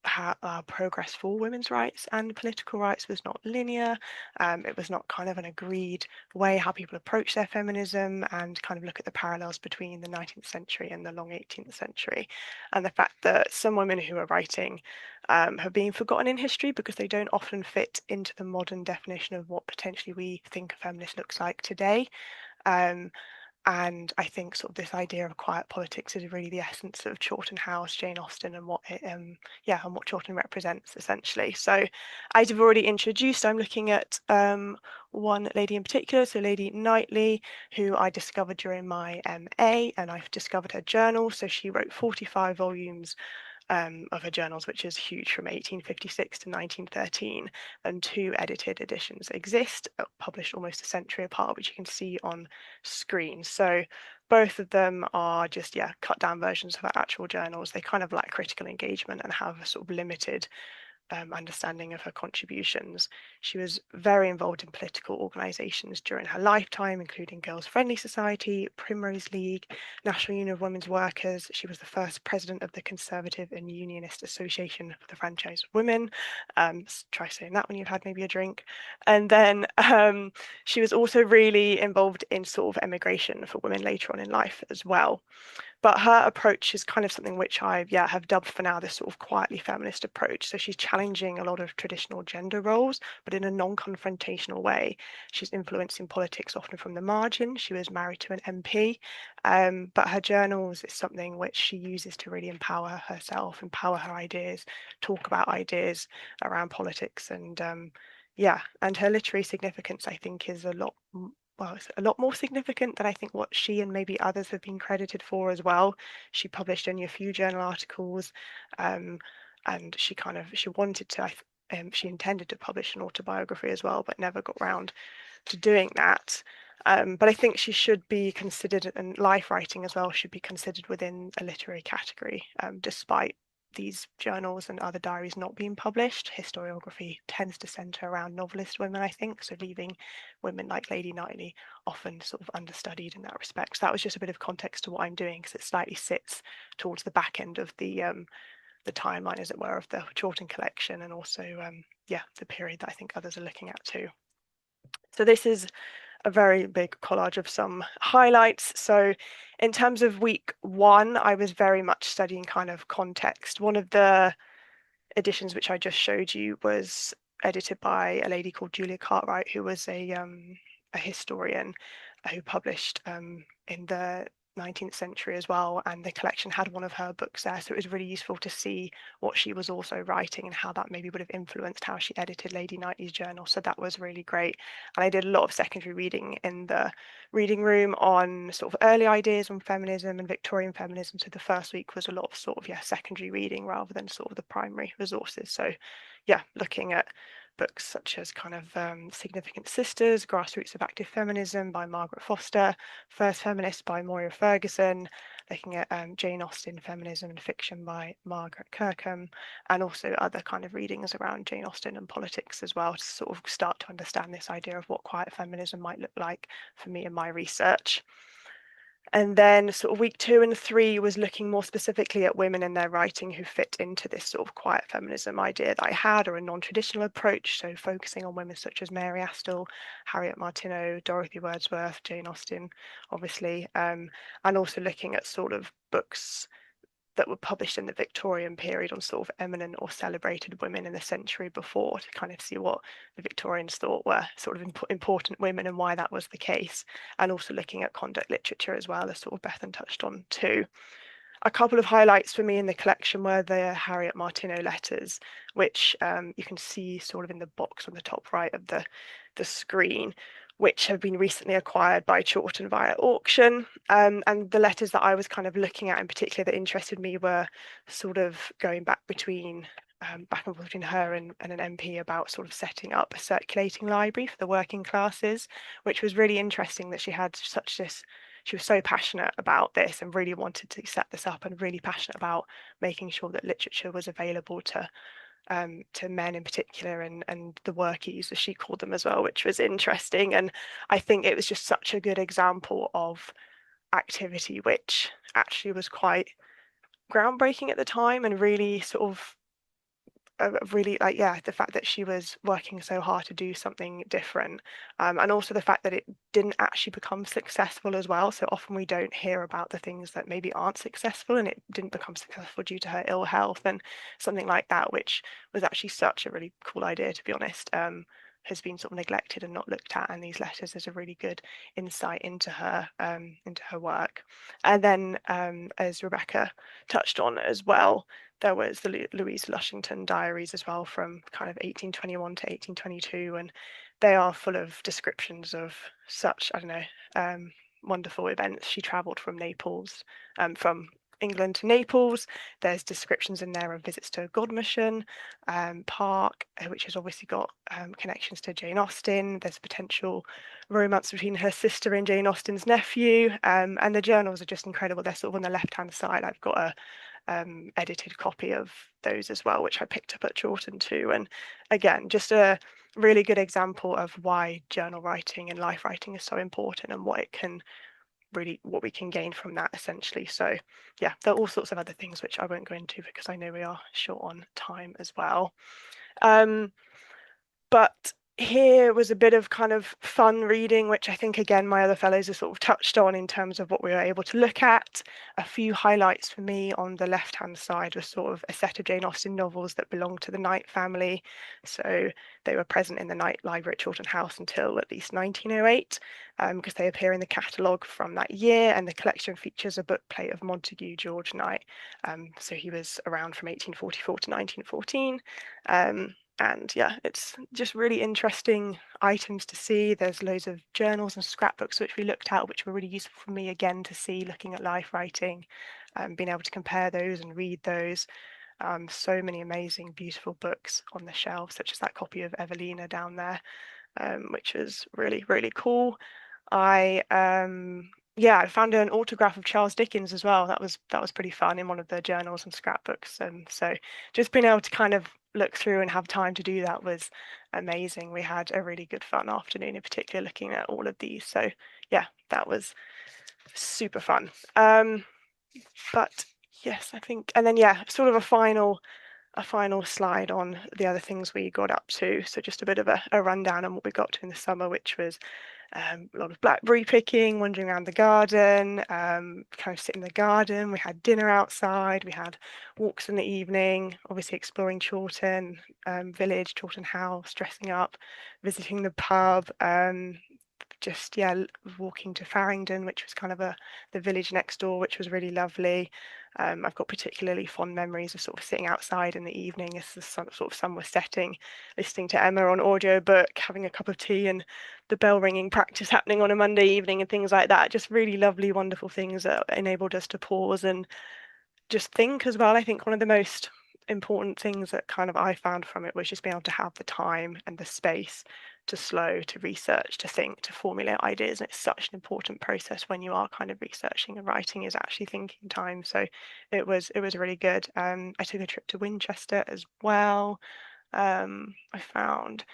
how progress for women's rights and political rights was not linear. It was not kind of an agreed way how people approach their feminism, and kind of look at the parallels between the 19th century and the long 18th century, and the fact that some women who are writing have been forgotten in history because they don't often fit into the modern definition of what potentially we think a feminist looks like today. And I think sort of this idea of quiet politics is really the essence of Chawton House, Jane Austen, and what it, and what Chawton represents essentially. So, as I've already introduced, I'm looking at one lady in particular, so Lady Knightley, who I discovered during my MA, and I've discovered her journal. So she wrote 45 volumes of her journals, which is huge, from 1856 to 1913, and 2 edited editions exist, published almost a century apart, which you can see on screen. So both of them are just, yeah, cut down versions of her actual journals. They kind of lack critical engagement and have a sort of limited understanding of her contributions. She was very involved in political organisations during her lifetime, including Girls' Friendly Society, Primrose League, National Union of Women's Workers. She was the first president of the Conservative and Unionist Association for the Franchise of Women. Try saying that when you've had maybe a drink. And then she was also really involved in sort of emigration for women later on in life as well. But her approach is kind of something which I have dubbed for now this sort of quietly feminist approach. So she's challenging a lot of traditional gender roles, but in a non-confrontational way. She's influencing politics often from the margin. She was married to an MP, but her journals is something which she uses to really empower herself, empower her ideas, talk about ideas around politics, and and her literary significance, I think, is it's a lot more significant than I think what she and maybe others have been credited for as well. She published only a few journal articles, and she wanted to, she intended to publish an autobiography as well, but never got round to doing that. But I think she should be considered, and life writing as well should be considered within a literary category, despite these journals and other diaries not being published. Historiography tends to centre around novelist women, I think, so leaving women like Lady Knightley often sort of understudied in that respect. So that was just a bit of context to what I'm doing, because it slightly sits towards the back end of the timeline, as it were, of the Chawton collection, and also the period that I think others are looking at too. So this is a very big collage of some highlights. So in terms of week 1, I was very much studying kind of context. One of the editions which I just showed you was edited by a lady called Julia Cartwright, who was a historian who published in the 19th century as well, and the collection had one of her books there, so it was really useful to see what she was also writing and how that maybe would have influenced how she edited Lady Knightley's journal. So that was really great, and I did a lot of secondary reading in the reading room on sort of early ideas on feminism and Victorian feminism. So the first week was a lot of sort of secondary reading rather than sort of the primary resources. So looking at books such as kind of Significant Sisters, Grassroots of Active Feminism by Margaret Foster, First Feminist by Moira Ferguson, looking at Jane Austen, Feminism and Fiction by Margaret Kirkham, and also other kind of readings around Jane Austen and politics as well, to sort of start to understand this idea of what quiet feminism might look like for me in my research. And then sort of week 2 and 3 was looking more specifically at women and their writing who fit into this sort of quiet feminism idea that I had, or a non-traditional approach. So focusing on women such as Mary Astell, Harriet Martineau, Dorothy Wordsworth, Jane Austen, obviously, and also looking at sort of books that were published in the Victorian period on sort of eminent or celebrated women in the century before, to kind of see what the Victorians thought were sort of important women and why that was the case, and also looking at conduct literature as well, as sort of Bethan touched on too. A couple of highlights for me in the collection were the Harriet Martineau letters, which you can see sort of in the box on the top right of the screen, which have been recently acquired by Chawton via auction. And the letters that I was kind of looking at in particular that interested me were sort of going back between back and forth between her and an MP about sort of setting up a circulating library for the working classes, which was really interesting that she had such this. She was so passionate about this and really wanted to set this up, and really passionate about making sure that literature was available to men in particular, and the workies, as she called them as well, which was interesting. And I think it was just such a good example of activity which actually was quite groundbreaking at the time, and really sort of really the fact that she was working so hard to do something different, and also the fact that it didn't actually become successful as well. So often we don't hear about the things that maybe aren't successful, and it didn't become successful due to her ill health, and something like that, which was actually such a really cool idea, to be honest, has been sort of neglected and not looked at, and these letters is a really good insight into her work. And then as Rebecca touched on as well, there was the Louise Lushington diaries as well, from kind of 1821 to 1822, and they are full of descriptions of such, wonderful events. She travelled from Naples, from England to Naples. There's descriptions in there of visits to Godmersham Park, which has obviously got connections to Jane Austen. There's potential romance between her sister and Jane Austen's nephew, and the journals are just incredible. They're sort of on the left-hand side. I've got a edited copy of those as well, which I picked up at Chawton too. And again, just a really good example of why journal writing and life writing is so important, and what we can gain from that, essentially. So yeah, there are all sorts of other things which I won't go into because I know we are short on time as well. But here was a bit of kind of fun reading, which I think, again, my other fellows have sort of touched on in terms of what we were able to look at. A few highlights for me on the left-hand side were sort of a set of Jane Austen novels that belong to the Knight family. So they were present in the Knight Library at Chawton House until at least 1908, because they appear in the catalogue from that year, and the collection features a bookplate of Montague George Knight. So he was around from 1844 to 1914. And yeah, it's just really interesting items to see. There's loads of journals and scrapbooks which we looked at, which were really useful for me, again, to see, looking at life writing, being able to compare those and read those. So many amazing, beautiful books on the shelf, such as that copy of Evelina down there, which was really, really cool. I found an autograph of Charles Dickens as well. That was pretty fun, in one of the journals and scrapbooks. And so just being able to kind of look through and have time to do that was amazing. We had a really good fun afternoon, in particular, looking at all of these. So yeah, that was super fun. But yes, I think, and then yeah, sort of a final slide on the other things we got up to. So just a bit of a rundown on what we got to in the summer, which was a lot of blackberry picking, wandering around the garden, kind of sit in the garden. We had dinner outside, we had walks in the evening, obviously exploring Chawton village, Chawton House, dressing up, visiting the pub, just walking to Farringdon, which was kind of the village next door, which was really lovely. I've got particularly fond memories of sort of sitting outside in the evening as the sort of sun was setting, listening to Emma on audiobook, having a cup of tea, and the bell ringing practice happening on a Monday evening and things like that. Just really lovely, wonderful things that enabled us to pause and just think as well. I think one of the most important things that kind of I found from it was just being able to have the time and the space to slow, to research, to think, to formulate ideas. And it's such an important process when you are kind of researching, and writing is actually thinking time. So it was really good. I took a trip to Winchester as well. I found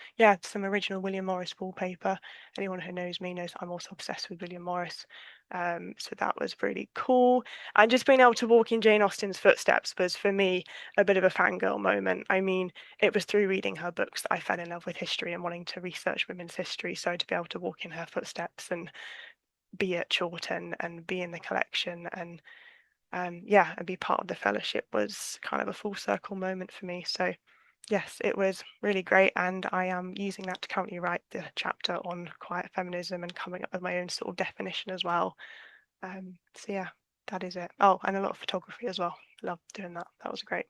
some original William Morris wallpaper. Anyone who knows me knows I'm also obsessed with William Morris. So that was really cool. And just being able to walk in Jane Austen's footsteps was, for me, a bit of a fangirl moment. I mean, it was through reading her books that I fell in love with history and wanting to research women's history. So to be able to walk in her footsteps and be at Chawton and be in the collection and and be part of the fellowship was kind of a full circle moment for me. So yes, it was really great, and I am using that to currently write the chapter on quiet feminism and coming up with my own sort of definition as well. So yeah, that is it. Oh, and a lot of photography as well. Love doing that. That was great.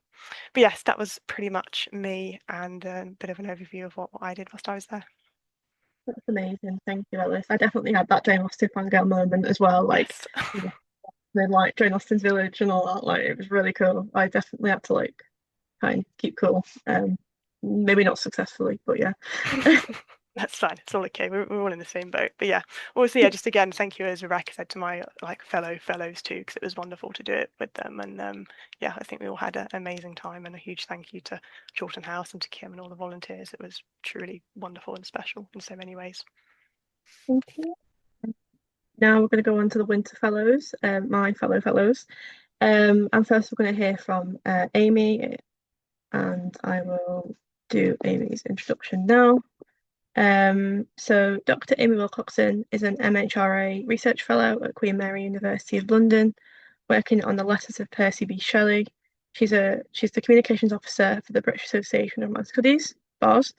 But yes, that was pretty much me, and a bit of an overview of what I did whilst I was there. That's amazing. Thank you, Alice. I definitely had that Jane Austen fangirl moment as well. Like, yes. With like Jane Austen's village and all that. Like, it was really cool. I definitely had to like kind of keep cool. Maybe not successfully, but yeah. That's fine. It's all okay. We're all in the same boat. But yeah, also just again, thank you, as Rebecca said, to my fellows too, because it was wonderful to do it with them. And I think we all had an amazing time, and a huge thank you to Chawton House and to Kim and all the volunteers. It was truly wonderful and special in so many ways. Thank you. Now we're going to go on to the Winter Fellows, my fellow fellows. And first we're going to hear from Amy, and I will do Amy's introduction now. So Dr. Amy Wilcoxon is an MHRA Research Fellow at Queen Mary University of London, working on the letters of Percy B. Shelley. She's the Communications Officer for the British Association of Romantic Studies, BARS.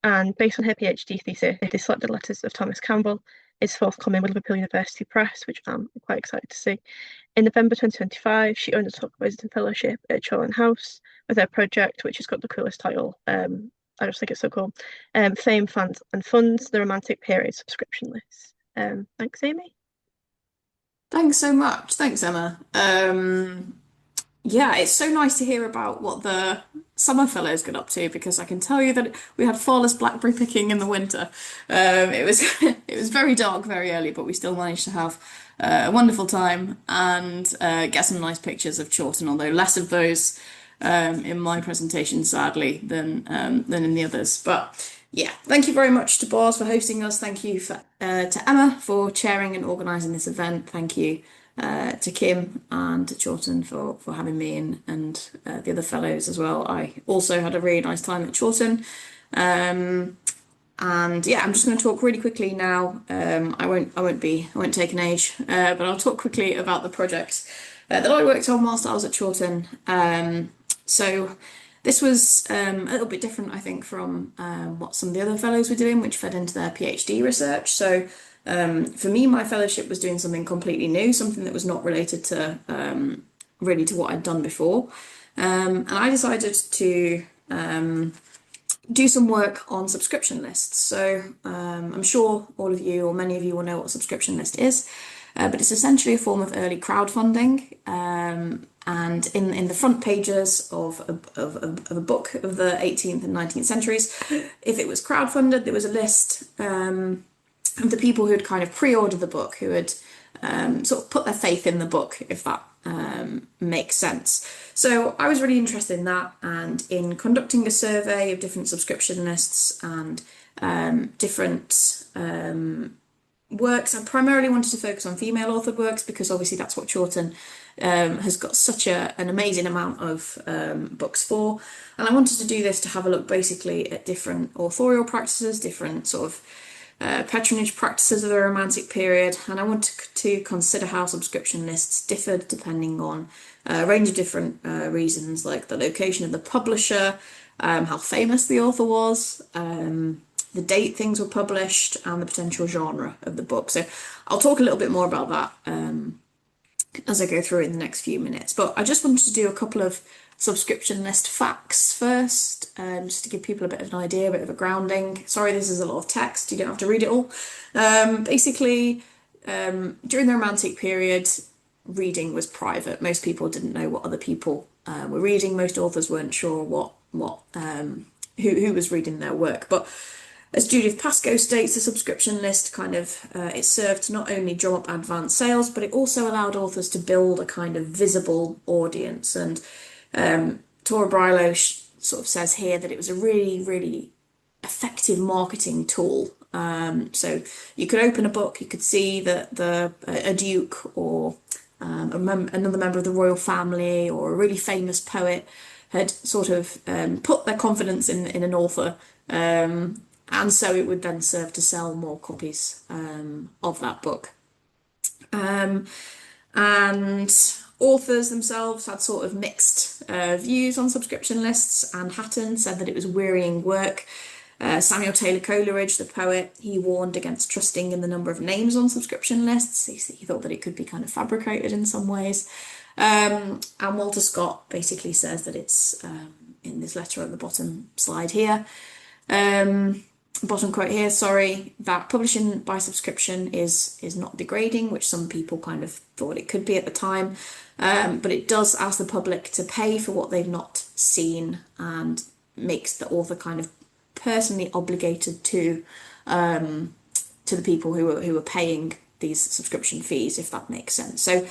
And based on her PhD thesis, The Selected Letters of Thomas Campbell, is forthcoming with Liverpool University Press, which I'm quite excited to see. In November 2025, she undertook a visiting fellowship at Chawton House with her project, which has got the coolest title. I just think it's so cool. Fame, Fans and Funds, the Romantic Period Subscription List. Thanks, Amy. Thanks so much. Thanks, Emma. Yeah, it's so nice to hear about what the summer fellows got up to, because I can tell you that we had far less blackberry picking in the winter. It was it was very dark very early, but we still managed to have a wonderful time and get some nice pictures of Chawton, although less of those in my presentation, sadly, than in the others. But yeah, thank you very much to Bars for hosting us. Thank you to Emma for chairing and organising this event. Thank you to Kim and to Chawton for having me and the other fellows as well. I also had a really nice time at Chawton. And yeah, I'm just going to talk really quickly now. I won't take an age, but I'll talk quickly about the project that I worked on whilst I was at Chawton. So this was a little bit different, I think, from what some of the other fellows were doing, which fed into their PhD research. So for me, my fellowship was doing something completely new, something that was not related to really to what I'd done before. And I decided to do some work on subscription lists. So I'm sure all of you or many of you will know what a subscription list is, but it's essentially a form of early crowdfunding. And in the front pages of a book of the 18th and 19th centuries, if it was crowdfunded, there was a list of the people who had kind of pre-ordered the book, who had sort of put their faith in the book, if that makes sense. So I was really interested in that, and in conducting a survey of different subscription lists and different works. I primarily wanted to focus on female authored works, because obviously that's what Chawton has got such an amazing amount of books for. And I wanted to do this to have a look basically at different authorial practices, different sort of patronage practices of the Romantic period, and I wanted to consider how subscription lists differed depending on a range of different reasons, like the location of the publisher, how famous the author was, the date things were published, and the potential genre of the book. So I'll talk a little bit more about that as I go through in the next few minutes. But I just wanted to do a couple of subscription list facts first, just to give people a bit of an idea, a bit of a grounding. Sorry, this is a lot of text, you don't have to read it all. Basically, during the Romantic period, reading was private. Most people didn't know what other people were reading. Most authors weren't sure who was reading their work. But as Judith Pascoe states, the subscription list kind of it served to not only drum up advance sales, but it also allowed authors to build a kind of visible audience. And Tora Brylo sort of says here that it was a really, really effective marketing tool. So you could open a book, you could see that a duke or another member of the royal family or a really famous poet had sort of put their confidence in an author, and so it would then serve to sell more copies of that book. And authors themselves had sort of mixed views on subscription lists, and Hatton said that it was wearying work. Samuel Taylor Coleridge, the poet, he warned against trusting in the number of names on subscription lists. He thought that it could be kind of fabricated in some ways. And Walter Scott basically says that it's in this letter at the bottom slide here, bottom quote here, sorry, that publishing by subscription is not degrading, which some people kind of thought it could be at the time, but it does ask the public to pay for what they've not seen and makes the author kind of personally obligated to the people who are paying these subscription fees, if that makes sense. So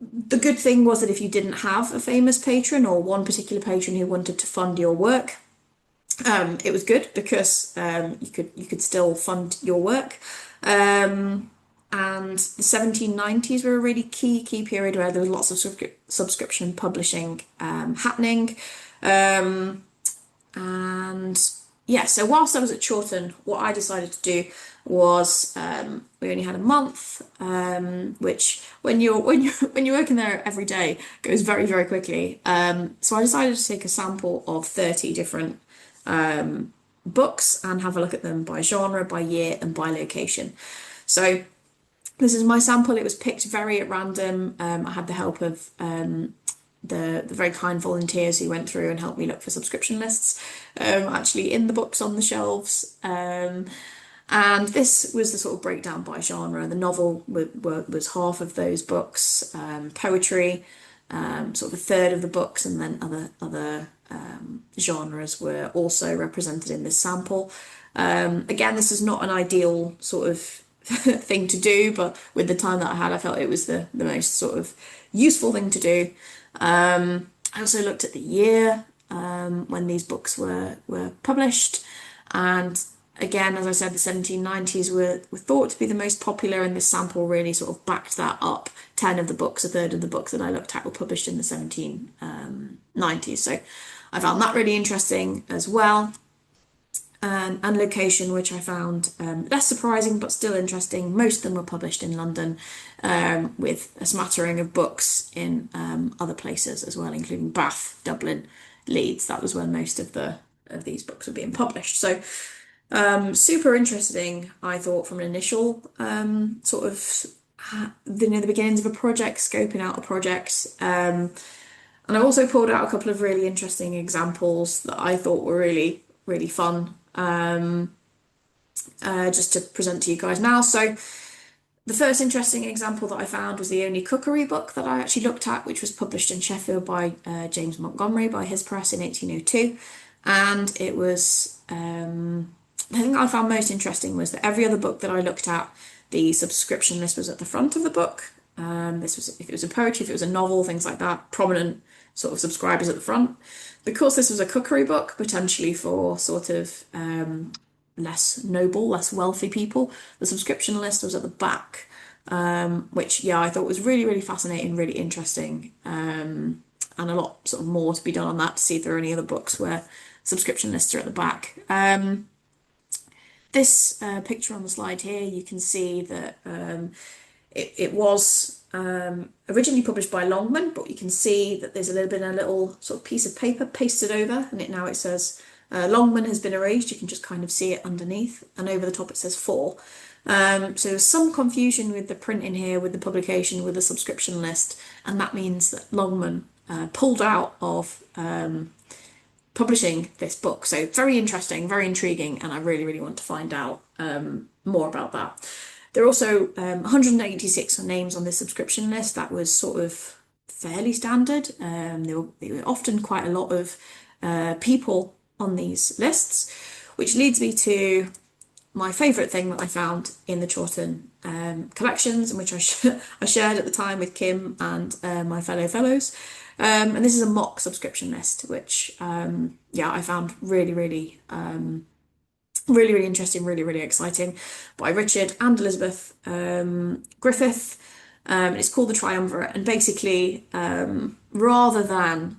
the good thing was that if you didn't have a famous patron or one particular patron who wanted to fund your work, it was good because you could still fund your work. And the 1790s were a really key period where there was lots of subscription publishing happening. And yeah, so whilst I was at Chawton, what I decided to do was we only had a month, which when you're working there every day goes very, very quickly. So I decided to take a sample of 30 different books and have a look at them by genre, by year, and by location. So this is my sample. It was picked very at random. I had the help of the very kind volunteers who went through and helped me look for subscription lists actually in the books on the shelves. And this was the sort of breakdown by genre. The novel was half of those books, poetry, sort of a third of the books, and then other genres were also represented in this sample. Again, this is not an ideal sort of thing to do, but with the time that I had, I felt it was the most sort of useful thing to do. I also looked at the year when these books were published, and again, as I said, the 1790s were thought to be the most popular, and this sample really sort of backed that up. 10 of the books, a third of the books that I looked at were published in the 1790s. So I found that really interesting as well. And location, which I found less surprising but still interesting. Most of them were published in London, with a smattering of books in other places as well, including Bath, Dublin, Leeds. That was where most of these books were being published. So super interesting, I thought, from an initial sort of the beginnings of a project, scoping out a project. And I also pulled out a couple of really interesting examples that I thought were really, really fun, just to present to you guys now. So the first interesting example that I found was the only cookery book that I actually looked at, which was published in Sheffield by James Montgomery by his press in 1802. And it was, the thing I found most interesting was that every other book that I looked at, the subscription list was at the front of the book. This was, if it was a poetry, if it was a novel, things like that, prominent sort of subscribers at the front. Because this was a cookery book, potentially for sort of less noble, less wealthy people, the subscription list was at the back, which, yeah, I thought was really, really fascinating, really interesting, and a lot sort of more to be done on that to see if there are any other books where subscription lists are at the back. This picture on the slide here, you can see that it was originally published by Longman, but you can see that there's a little sort of piece of paper pasted over, and now it says Longman has been erased. You can just kind of see it underneath, and over the top it says 4. So there's some confusion with the print in here, with the publication, with the subscription list, and that means that Longman pulled out of publishing this book. So very interesting, very intriguing, and I really, really want to find out more about that. There are also 186 names on this subscription list. That was sort of fairly standard. There were often quite a lot of people on these lists, which leads me to my favourite thing that I found in the Chawton collections, and which I shared at the time with Kim and my fellow fellows. And this is a mock subscription list, which yeah, I found really, really really, really interesting, really, really exciting, by Richard and Elizabeth Griffith. It's called The Triumvirate, and basically, rather than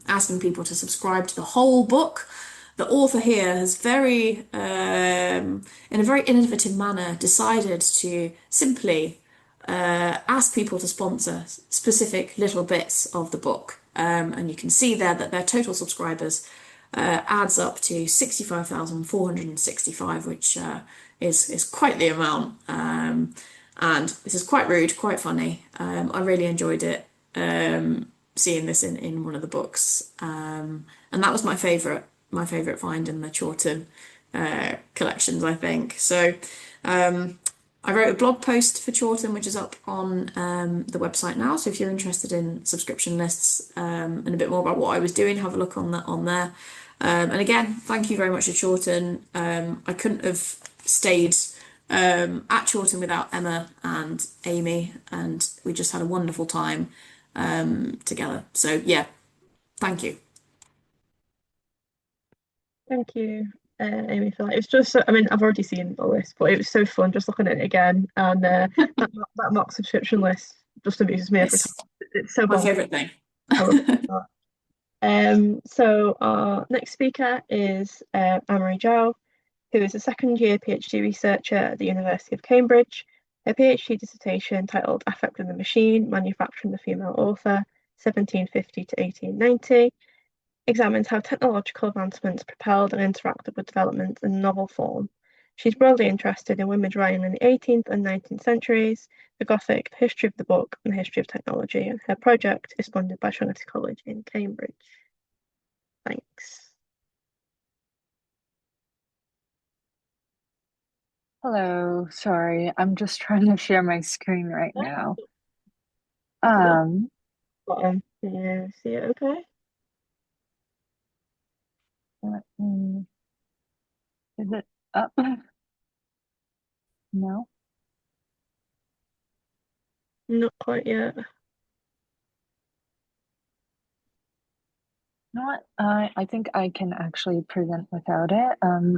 asking people to subscribe to the whole book, the author here has in a very innovative manner, decided to simply ask people to sponsor specific little bits of the book. And you can see there that their total subscribers adds up to 65,465, which is quite the amount. And this is quite rude, quite funny. I really enjoyed it, seeing this in one of the books. And that was my favourite find in the Chawton collections, I think. So I wrote a blog post for Chawton, which is up on the website now. So if you're interested in subscription lists and a bit more about what I was doing, have a look on there. And again, thank you very much to Chawton. I couldn't have stayed at Chawton without Emma and Amy, and we just had a wonderful time together. So yeah, thank you. Thank you, Amy, for that. It was just so, I mean, I've already seen the list, but it was so fun just looking at it again. And that mock subscription list just amuses me every time. It's so my fun. favourite thing. I love that. So our next speaker is Anne-Marie Zhao, who is a second-year PhD researcher at the University of Cambridge. Her PhD dissertation, titled Affect of the Machine, Manufacturing the Female Author, 1750 to 1890, examines how technological advancements propelled and interacted with developments in novel form. She's broadly interested in women's writing in the 18th and 19th centuries, the Gothic, the history of the book, and the history of technology, and her project is funded by Trinity College in Cambridge. Thanks. Hello, sorry, I'm just trying to share my screen right now. Bottom. Can you see it okay? Is it up? No? Not quite yet. Not. I think I can actually present without it.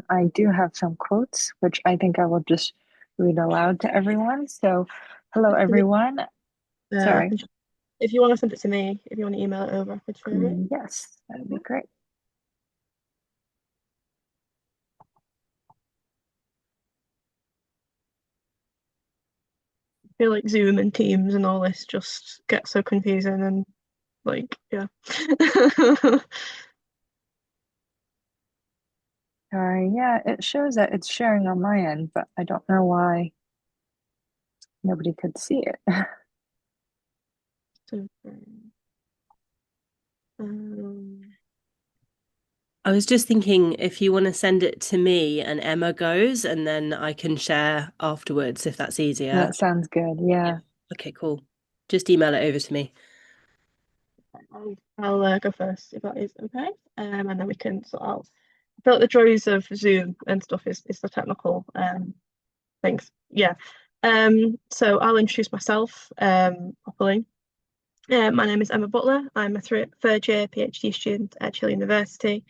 I do have some quotes, which I think I will just read aloud to everyone. So, hello everyone. Sorry. If you want to send it to me, if you want to email it over, I could share it. Yes, that would be great. I feel like Zoom and Teams and all this just gets so confusing and like, yeah. Sorry, yeah, it shows that it's sharing on my end, but I don't know why nobody could see it. So, I was just thinking if you want to send it to me and Emma goes, and then I can share afterwards if that's easier. That sounds good, yeah. Okay, cool. Just email it over to me. I'll go first if that is okay. And then we can sort out. I feel like the joys of Zoom and stuff is the technical things. Yeah. So I'll introduce myself properly. My name is Emma Butler. I'm a third year PhD student at Chile University.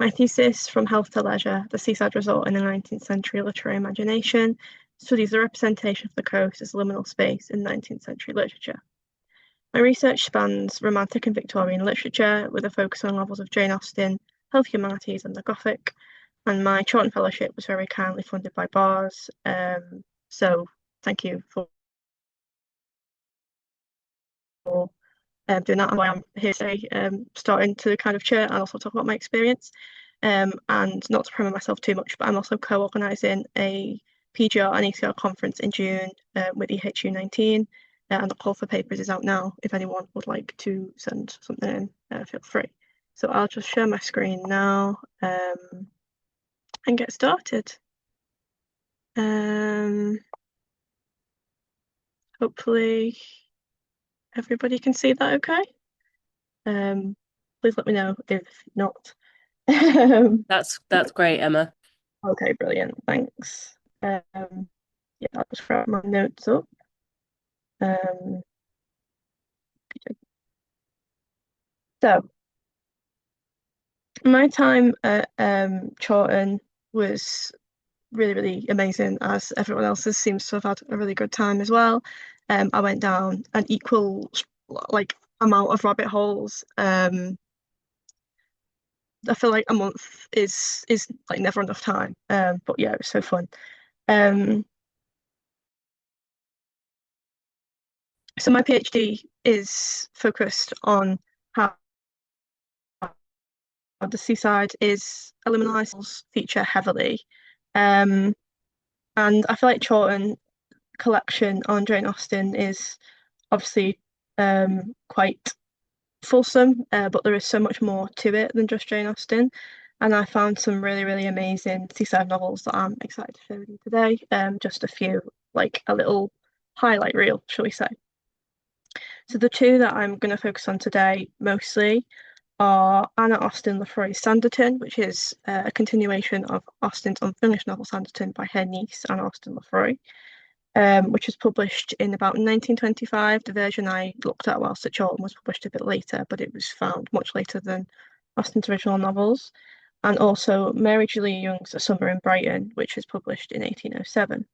My thesis, From Health to Leisure, the Seaside Resort in the 19th Century Literary Imagination, studies the representation of the coast as liminal space in 19th century literature. My research spans Romantic and Victorian literature with a focus on novels of Jane Austen, Health Humanities and the Gothic, and my Chawton Fellowship was very kindly funded by BARS, so thank you for doing that, and why I'm here today, starting to kind of chair and also talk about my experience. And not to promote myself too much, but I'm also co-organising a PGR and ECR conference in June with EHU 19, and the call for papers is out now. If anyone would like to send something in, feel free. So I'll just share my screen now and get started. Hopefully everybody can see that okay. Please let me know if not. That's great, Emma. Okay, brilliant, thanks. Yeah, I'll just wrap my notes up. So my time at Chawton was really, really amazing, as everyone else's seems to have had a really good time as well. I went down an equal amount of rabbit holes. I feel like a month is like never enough time. But yeah, it was so fun. So my PhD is focused on how the seaside is a liminal feature heavily. And I feel like Chawton collection on Jane Austen is obviously quite fulsome, but there is so much more to it than just Jane Austen. And I found some really, really amazing seaside novels that I'm excited to share with you today. Just a few, like a little highlight reel, shall we say. So the two that I'm going to focus on today mostly are Anna Austen Lefroy's Sanditon, which is a continuation of Austen's unfinished novel Sanditon by her niece, Anna Austen Lefroy, which was published in about 1925. The version I looked at whilst at Chawton was published a bit later, but it was found much later than Austen's original novels. And also Mary Julia Young's A Summer in Brighton, which was published in 1807.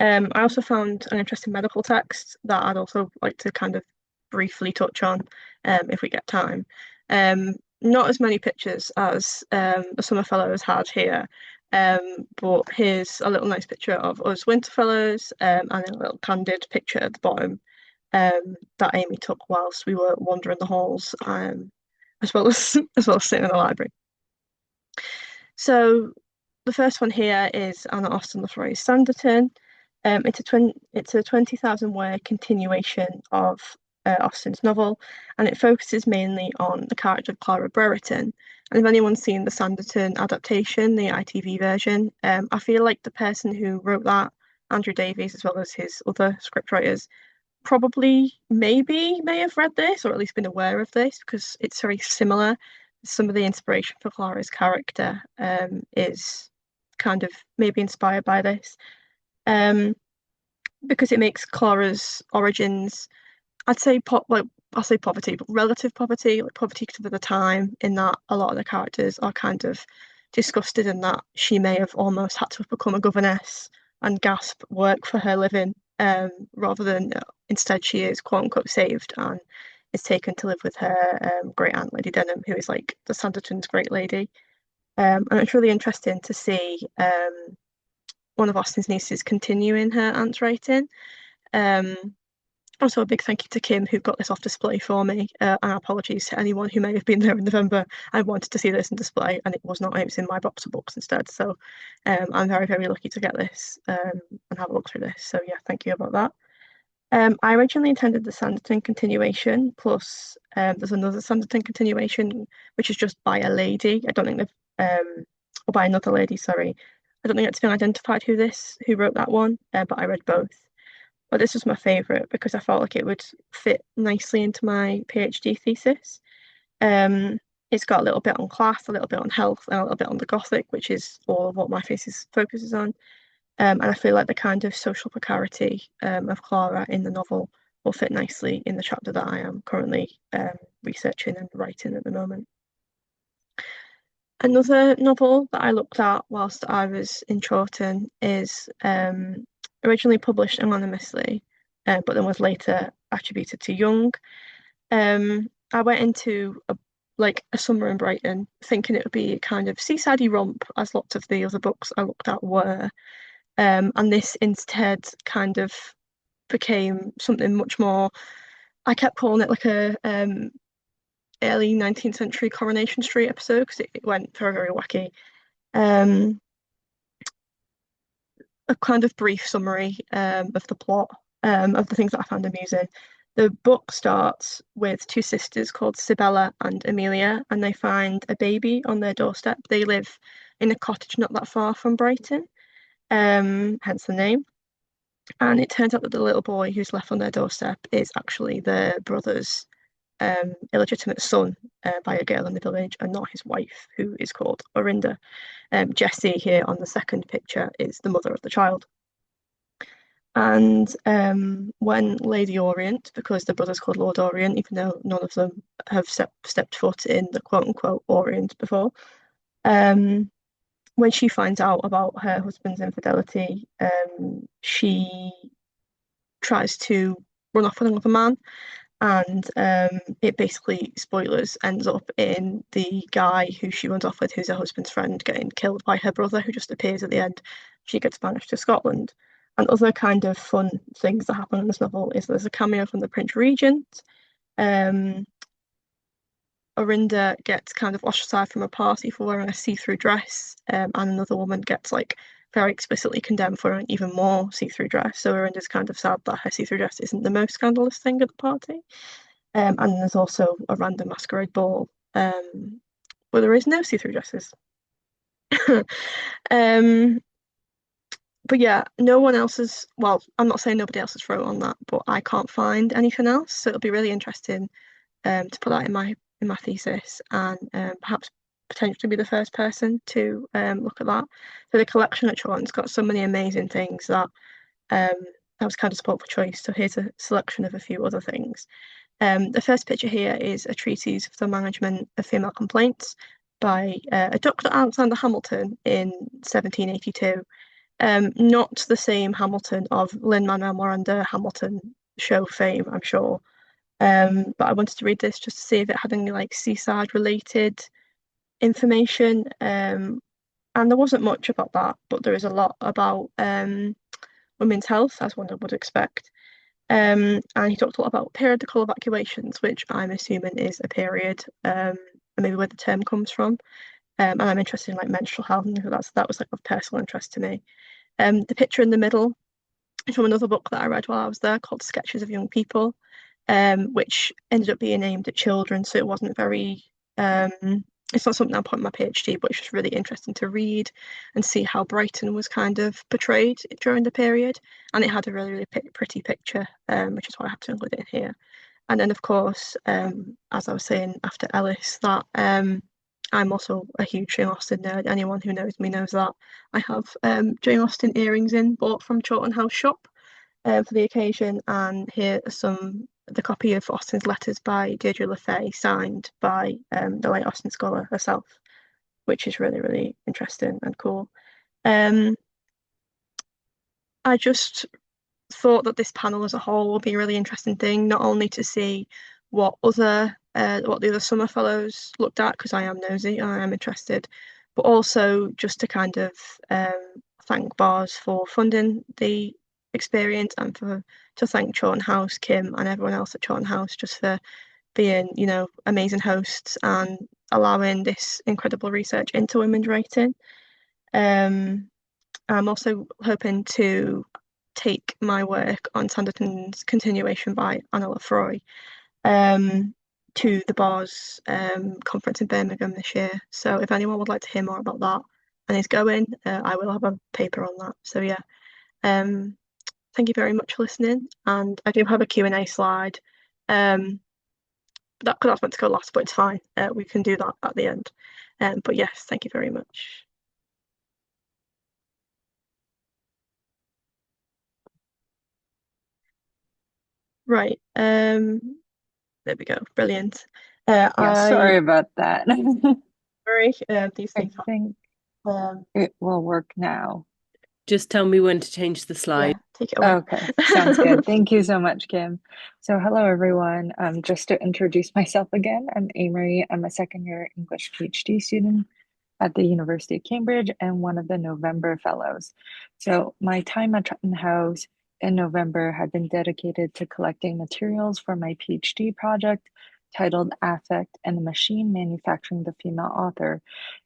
I also found an interesting medical text that I'd also like to kind of briefly touch on if we get time. Not as many pictures as the Summer Fellows had here, but here's a little nice picture of us Winter Fellows and a little candid picture at the bottom that Amy took whilst we were wandering the halls, as well as sitting in the library. So the first one here is Anna Austen Lefroy's Sanditon. It's a 20,000 word continuation of Austen's novel, and it focuses mainly on the character of Clara Brereton, And if anyone's seen the Sanditon adaptation, the ITV version, I feel like the person who wrote that, Andrew Davies, as well as his other scriptwriters, probably may have read this or at least been aware of this, because it's very similar. Some of the inspiration for Clara's character is kind of maybe inspired by this, because it makes Clara's origins, I'd say I'll say poverty, but relative poverty, like poverty for the time, in that a lot of the characters are kind of disgusted in that she may have almost had to become a governess and gasp work for her living, rather than instead she is quote unquote saved and is taken to live with her great aunt Lady Denham, who is like the Sanditon's great lady. And it's really interesting to see one of Austen's nieces continuing her aunt's writing. Also, a big thank you to Kim, who got this off display for me. And apologies to anyone who may have been there in November. I wanted to see this in display, and it was not. It was in my box of books instead. So I'm very, very lucky to get this and have a look through this. So yeah, thank you about that. I originally intended the Sanditon continuation, plus there's another Sanditon continuation, which is just by a lady. I don't think or by another lady, sorry. I don't think it's been identified who wrote that one, but I read both. But this was my favourite because I felt like it would fit nicely into my PhD thesis. It's got a little bit on class, a little bit on health, and a little bit on the Gothic, which is all of what my thesis focuses on. And I feel like the kind of social precarity of Clara in the novel will fit nicely in the chapter that I am currently researching and writing at the moment. Another novel that I looked at whilst I was in Chawton is originally published anonymously, but then was later attributed to Young. I went into a summer in Brighton thinking it would be a kind of seasidey romp, as lots of the other books I looked at were. And this instead kind of became something much more, I kept calling it like a early 19th century Coronation Street episode because it went very, very wacky. A kind of brief summary of the plot, of the things that I found amusing. The book starts with two sisters called Sibella and Amelia, and they find a baby on their doorstep. They live in a cottage not that far from Brighton, hence the name. And it turns out that the little boy who's left on their doorstep is actually their brother's illegitimate son by a girl in the village, and not his wife, who is called Orinda. Jessie here on the second picture is the mother of the child. And when Lady Orient, because the brother's called Lord Orient, even though none of them have stepped foot in the quote-unquote Orient before, when she finds out about her husband's infidelity, she tries to run off with another man, and it basically, spoilers, ends up in the guy who she runs off with, who's her husband's friend, getting killed by her brother, who just appears at the end. She gets banished to Scotland. And other kind of fun things that happen in this novel is there's a cameo from the Prince Regent. Orinda gets kind of ostracized from a party for wearing a see-through dress, and another woman gets very explicitly condemned for an even more see-through dress. So Orinda's kind of sad that her see-through dress isn't the most scandalous thing at the party. And there's also a random masquerade ball where there is no see-through dresses. But yeah, no one else is, well, I'm not saying nobody else has wrote on that, but I can't find anything else. So it'll be really interesting to put that in my thesis, and perhaps potentially be the first person to look at that. So the collection at Chawton's got so many amazing things that I was kind of spoiled for choice. So here's a selection of a few other things. The first picture here is a treatise of the management of female complaints by a Dr. Alexander Hamilton in 1782. Not the same Hamilton of Lin-Manuel Miranda Hamilton show fame, I'm sure. But I wanted to read this just to see if it had any seaside related information. And there wasn't much about that, but there is a lot about women's health, as one would expect. And he talked a lot about periodical evacuations, which I'm assuming is a period, and maybe where the term comes from. And I'm interested in menstrual health, and that was of personal interest to me. The picture in the middle is from another book that I read while I was there called Sketches of Young People, which ended up being aimed at children, so it wasn't very it's not something I put in my PhD, but it's just really interesting to read and see how Brighton was kind of portrayed during the period. And it had a really, really pretty picture, which is why I have to include it in here. And then, of course, as I was saying after Ellis, that I'm also a huge Jane Austen nerd. Anyone who knows me knows that. I have Jane Austen earrings bought from Chawton House shop for the occasion, and here are the copy of Austen's letters by Deirdre Lefay, signed by the late Austen scholar herself, which is really, really interesting and cool. I just thought that this panel as a whole will be a really interesting thing, not only to see what the other summer fellows looked at, because I am nosy and I am interested, but also just to kind of thank BARS for funding the experience, and to thank Chawton House, Kim, and everyone else at Chawton House just for being, amazing hosts and allowing this incredible research into women's writing. I'm also hoping to take my work on Sanderton's continuation by Anna Lefroy to the BARS conference in Birmingham this year. So if anyone would like to hear more about that and is going, I will have a paper on that. So yeah, thank you very much for listening. And I do have a Q&A slide. That's meant to go last, but it's fine. We can do that at the end. But yes, thank you very much. Right. There we go. Brilliant. Sorry about that. Sorry. These things I think it will work now. Just tell me when to change the slide. Yeah, take it away. Okay, sounds good. Thank you so much, Kim. So hello, everyone. Just to introduce myself again, I'm Amory. I'm a second-year English PhD student at the University of Cambridge and one of the November Fellows. So my time at Chawton House in November had been dedicated to collecting materials for my PhD project titled Affect and the Machine Manufacturing the Female Author,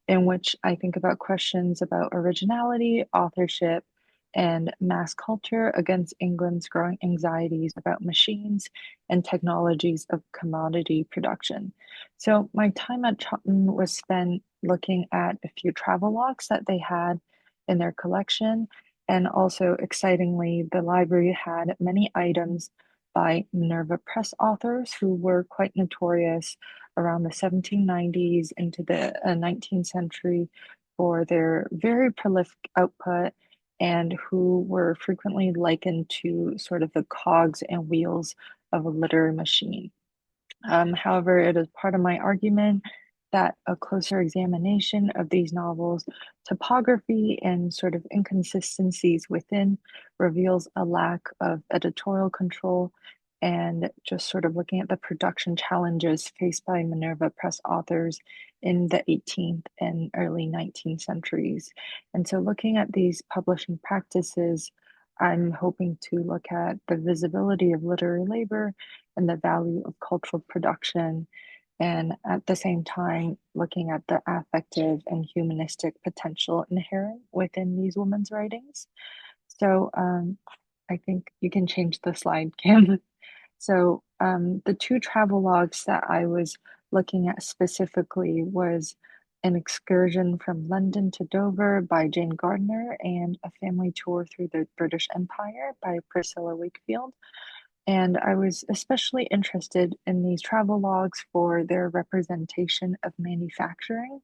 in which I think about questions about originality, authorship, and mass culture against England's growing anxieties about machines and technologies of commodity production. So my time at Chawton was spent looking at a few travelogues that they had in their collection. And also, excitingly, the library had many items by Minerva Press authors who were quite notorious around the 1790s into the 19th century for their very prolific output, and who were frequently likened to sort of the cogs and wheels of a literary machine. However, it is part of my argument that a closer examination of these novels' topography and sort of inconsistencies within reveals a lack of editorial control, and just sort of looking at the production challenges faced by Minerva Press authors in the 18th and early 19th centuries. And so looking at these publishing practices, I'm hoping to look at the visibility of literary labor and the value of cultural production, and at the same time looking at the affective and humanistic potential inherent within these women's writings. So I think you can change the slide, Kim. So the two travelogues that I was looking at specifically was An Excursion from London to Dover by Jane Gardner and A Family Tour Through the British Empire by Priscilla Wakefield. And I was especially interested in these travelogues for their representation of manufacturing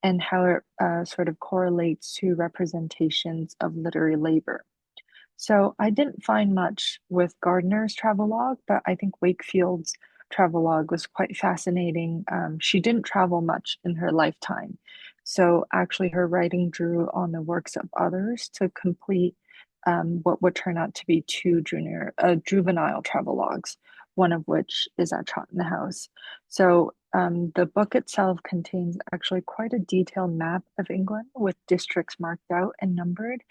and how it sort of correlates to representations of literary labor. So I didn't find much with Gardner's travelogue, but I think Wakefield's travelogue was quite fascinating. She didn't travel much in her lifetime. So actually her writing drew on the works of others to complete what would turn out to be two juvenile travelogues, one of which is at Chawton House. So the book itself contains actually quite a detailed map of England with districts marked out and numbered.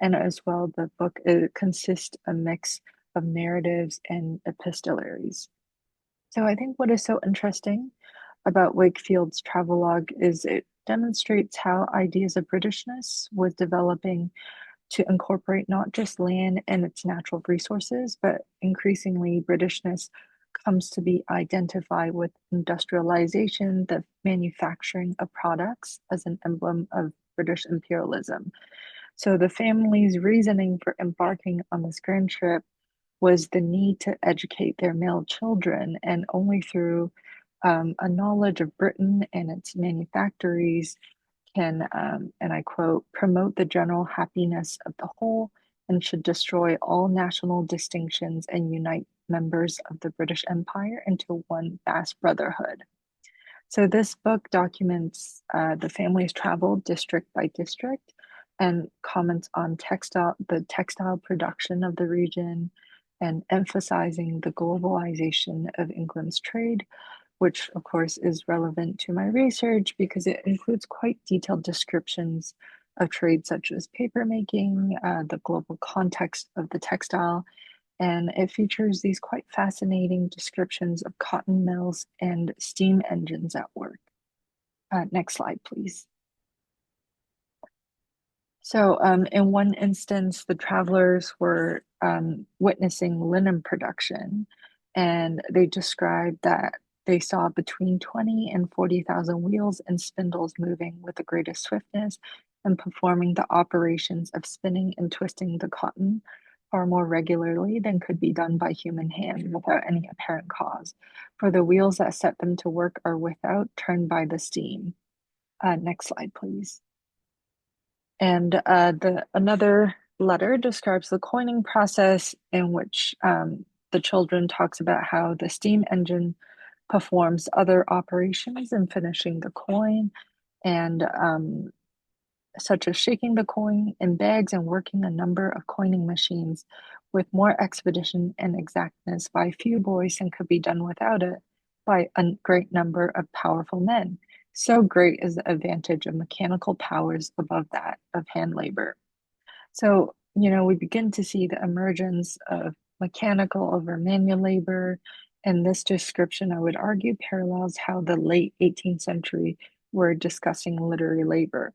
And as well, the book consists a mix of narratives and epistolaries. So I think what is so interesting about Wakefield's travelogue is it demonstrates how ideas of Britishness was developing to incorporate not just land and its natural resources, but increasingly Britishness comes to be identified with industrialization, the manufacturing of products, as an emblem of British imperialism. So the family's reasoning for embarking on this grand trip was the need to educate their male children, and only through a knowledge of Britain and its manufactories can, and I quote, promote the general happiness of the whole, and should destroy all national distinctions and unite members of the British Empire into one vast brotherhood. So this book documents the family's travel district by district and comments on the textile production of the region, and emphasizing the globalization of England's trade, which of course is relevant to my research because it includes quite detailed descriptions of trade such as papermaking, the global context of the textile, and it features these quite fascinating descriptions of cotton mills and steam engines at work. Next slide, please. So in one instance, the travelers were witnessing linen production, and they described that they saw between 20 and 40,000 wheels and spindles moving with the greatest swiftness and performing the operations of spinning and twisting the cotton far more regularly than could be done by human hand without any apparent cause. For the wheels that set them to work are without, turned by the steam. Next slide, please. And another letter describes the coining process, in which the children talks about how the steam engine performs other operations in finishing the coin, and such as shaking the coin in bags and working a number of coining machines with more expedition and exactness by few boys than could be done without it by a great number of powerful men. So great is the advantage of mechanical powers above that of hand labor. So, we begin to see the emergence of mechanical over manual labor, and this description, I would argue, parallels how the late 18th century were discussing literary labor.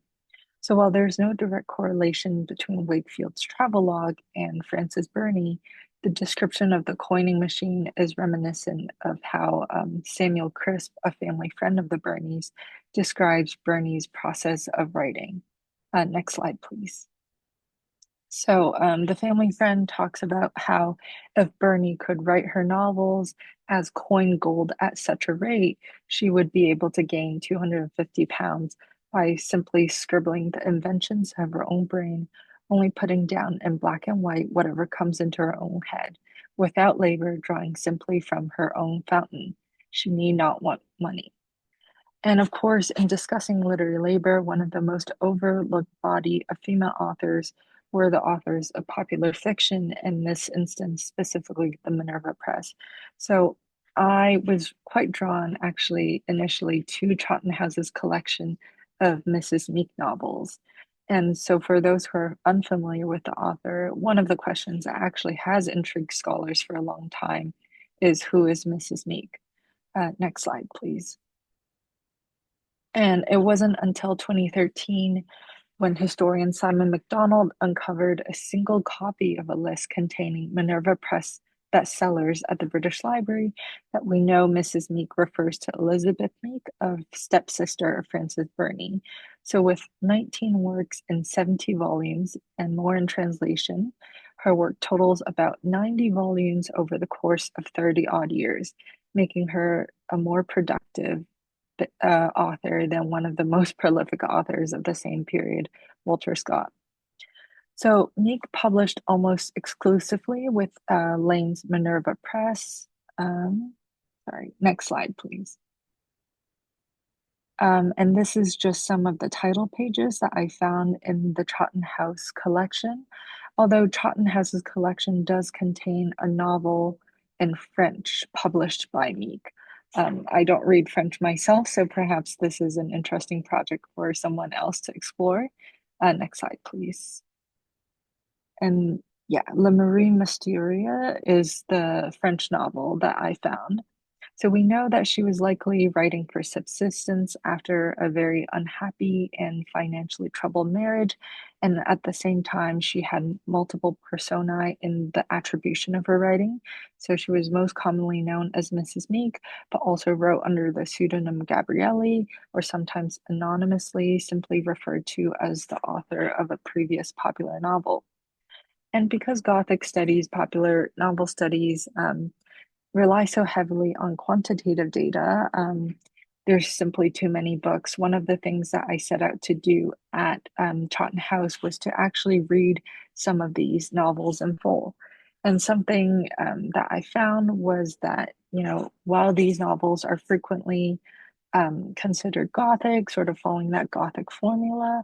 So while there's no direct correlation between Wakefield's travelogue and Frances Burney, the description of the coining machine is reminiscent of how Samuel Crisp, a family friend of the Burneys, describes Burney's process of writing. Next slide, please. So the family friend talks about how if Burney could write her novels as coin gold at such a rate, she would be able to gain 250 pounds by simply scribbling the inventions of her own brain, only putting down in black and white whatever comes into her own head, without labor, drawing simply from her own fountain. She need not want money. And of course, in discussing literary labor, one of the most overlooked body of female authors were the authors of popular fiction, in this instance, specifically the Minerva Press. So I was quite drawn, actually, initially to Chawton House's collection of Mrs. Meek novels. And so for those who are unfamiliar with the author, one of the questions that actually has intrigued scholars for a long time is, who is Mrs. Meek? Next slide, please. And it wasn't until 2013 when historian Simon MacDonald uncovered a single copy of a list containing Minerva Press bestsellers at the British Library that we know Mrs. Meek refers to Elizabeth Meek, a stepsister of Frances Burney. So with 19 works in 70 volumes and more in translation, her work totals about 90 volumes over the course of 30 odd years, making her a more productive author than one of the most prolific authors of the same period, Walter Scott. So Meek published almost exclusively with Lane's Minerva Press. Sorry, next slide, please. And this is just some of the title pages that I found in the Chawton House collection. Although Chawton House's collection does contain a novel in French published by Meek. I don't read French myself, so perhaps this is an interesting project for someone else to explore. Next slide, please. And yeah, Le Marie Mysteria is the French novel that I found. So we know that she was likely writing for subsistence after a very unhappy and financially troubled marriage. And at the same time, she had multiple personae in the attribution of her writing. So she was most commonly known as Mrs. Meek, but also wrote under the pseudonym Gabrielli, or sometimes anonymously, simply referred to as the author of a previous popular novel. And because Gothic studies, popular novel studies, rely so heavily on quantitative data, there's simply too many books. One of the things that I set out to do at Chawton House was to actually read some of these novels in full. And something that I found was that, while these novels are frequently considered Gothic, sort of following that Gothic formula.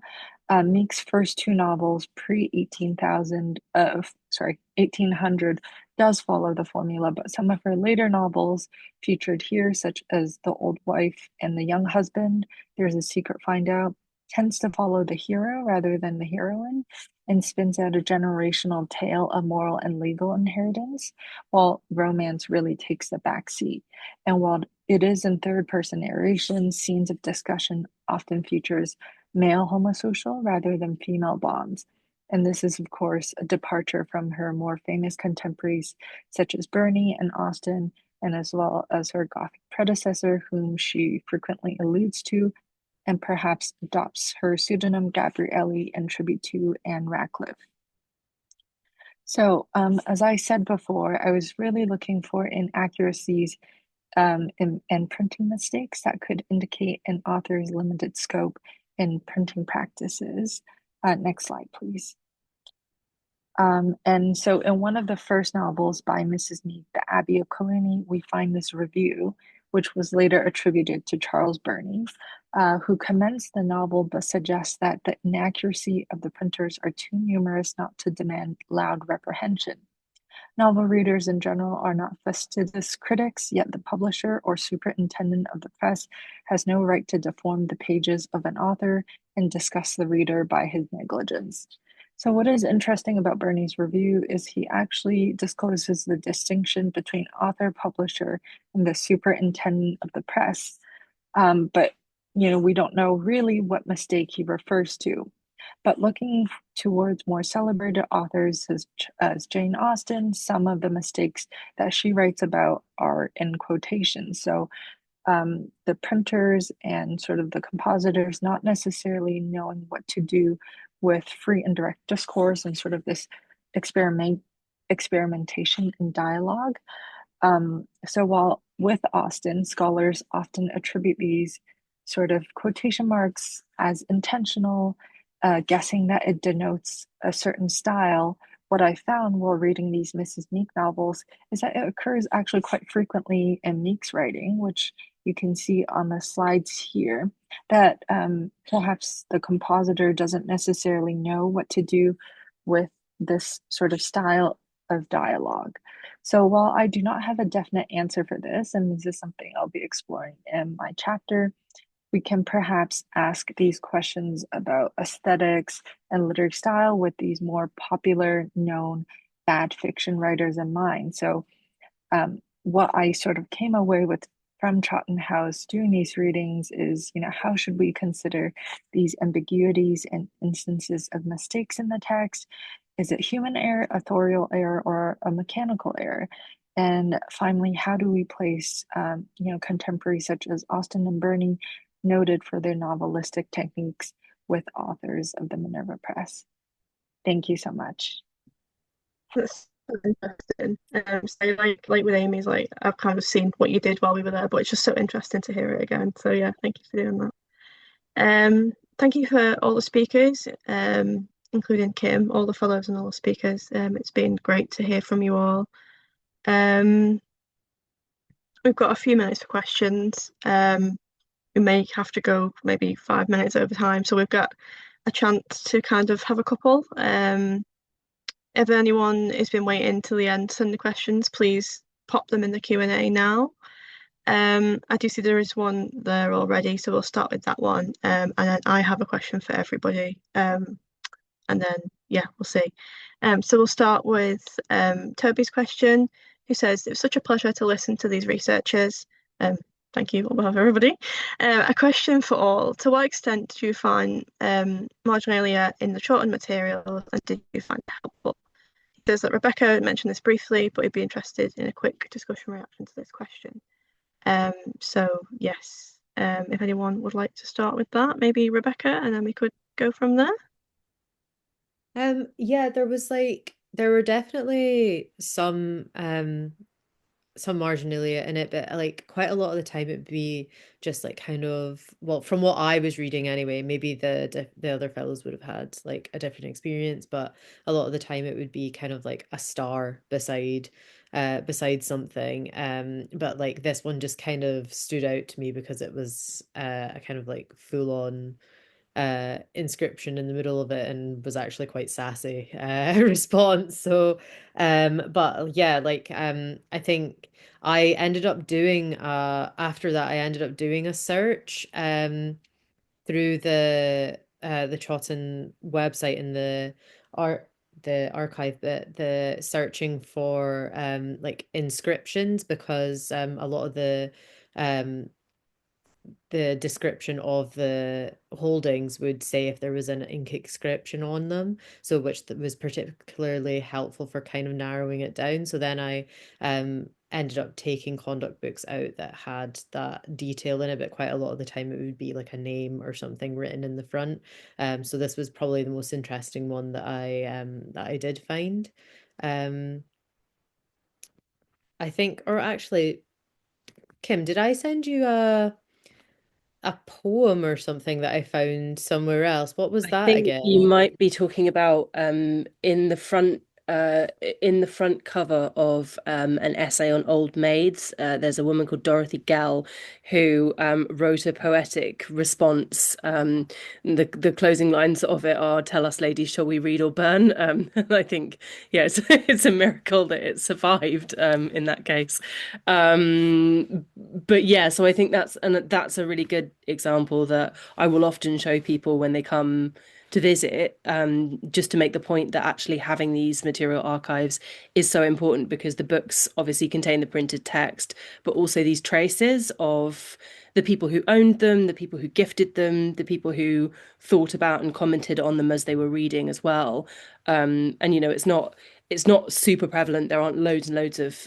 Meek's first two novels, pre-1800, does follow the formula, but some of her later novels featured here, such as The Old Wife and The Young Husband, There's a Secret Find Out, tends to follow the hero rather than the heroine, and spins out a generational tale of moral and legal inheritance, while romance really takes the back seat. And while it is in third-person narration, scenes of discussion often features male homosocial rather than female bonds. And this is, of course, a departure from her more famous contemporaries such as Burney and Austen, and as well as her Gothic predecessor, whom she frequently alludes to, and perhaps adopts her pseudonym Gabrielli in tribute to Anne Radcliffe. So, as I said before, I was really looking for inaccuracies and printing mistakes that could indicate an author's limited scope in printing practices. Next slide, please. And so in one of the first novels by Mrs. Meek, The Abbey of Colony, we find this review, which was later attributed to Charles Burney, who commenced the novel but suggests that the inaccuracy of the printers are too numerous not to demand loud reprehension. Novel readers in general are not fastidious critics, yet the publisher or superintendent of the press has no right to deform the pages of an author and disgust the reader by his negligence. So what is interesting about Burney's review is he actually discloses the distinction between author, publisher, and the superintendent of the press. But we don't know really what mistake he refers to. But looking towards more celebrated authors as Jane Austen, some of the mistakes that she writes about are in quotations. So the printers and sort of the compositors not necessarily knowing what to do with free and direct discourse and sort of this experimentation in dialogue. So while with Austen, scholars often attribute these sort of quotation marks as intentional, guessing that it denotes a certain style, what I found while reading these Mrs. Meek novels is that it occurs actually quite frequently in Meek's writing, which you can see on the slides here, that perhaps the compositor doesn't necessarily know what to do with this sort of style of dialogue. So while I do not have a definite answer for this, and this is something I'll be exploring in my chapter, we can perhaps ask these questions about aesthetics and literary style with these more popular, known bad fiction writers in mind. So what I sort of came away with from Chawton House doing these readings is, how should we consider these ambiguities and instances of mistakes in the text? Is it human error, authorial error, or a mechanical error? And finally, how do we place, contemporaries such as Austen and Burney, noted for their novelistic techniques, with authors of the Minerva Press? Thank you so much. That's so interesting. So like with Amy's, I've kind of seen what you did while we were there, but it's just so interesting to hear it again. So yeah, thank you for doing that. Thank you for all the speakers, including Kim, all the fellows and all the speakers. It's been great to hear from you all. We've got a few minutes for questions. We may have to go maybe 5 minutes over time, so we've got a chance to kind of have a couple. If anyone has been waiting till the end to send the questions, please pop them in the Q&A now. I do see there is one there already, so we'll start with that one. And then I have a question for everybody. And then, yeah, we'll see. So we'll start with Toby's question, who says, "It was such a pleasure to listen to these researchers. Thank you on behalf of everybody. A question for all. To what extent do you find marginalia in the Chawton materials, and did you find it helpful? There's that Rebecca mentioned this briefly, but I'd be interested in a quick discussion reaction to this question. So yes, if anyone would like to start with that, maybe Rebecca, and then we could go from there. Yeah, there were definitely some marginalia in it, but like quite a lot of the time it would be just like kind of, well, from what I was reading anyway, maybe the other fellows would have had like a different experience, but a lot of the time it would be kind of like a star beside something. But like this one just kind of stood out to me because it was a kind of like full on inscription in the middle of it and was actually quite sassy response. So but yeah, like I think I ended up doing after that I ended up doing a search through the Chawton website and the archive bit, the searching for like inscriptions, because a lot of the description of the holdings would say if there was an ink inscription on them, so which was particularly helpful for kind of narrowing it down. So then I ended up taking conduct books out that had that detail in it, but quite a lot of the time it would be like a name or something written in the front. So this was probably the most interesting one that I did find. I think, or actually, Kim, did I send you a poem or something that I found somewhere else? What was I that think again? you might be talking about in the front cover of an essay on old maids. There's a woman called Dorothy Gell who wrote a poetic response. The closing lines of it are, "Tell us, ladies, shall we read or burn?" And I think, yeah, it's a miracle that it survived in that case. But yeah, so I think that's a really good example that I will often show people when they come to visit, just to make the point that actually having these material archives is so important, because the books obviously contain the printed text, but also these traces of the people who owned them, the people who gifted them, the people who thought about and commented on them as they were reading as well. And it's not super prevalent. There aren't loads and loads of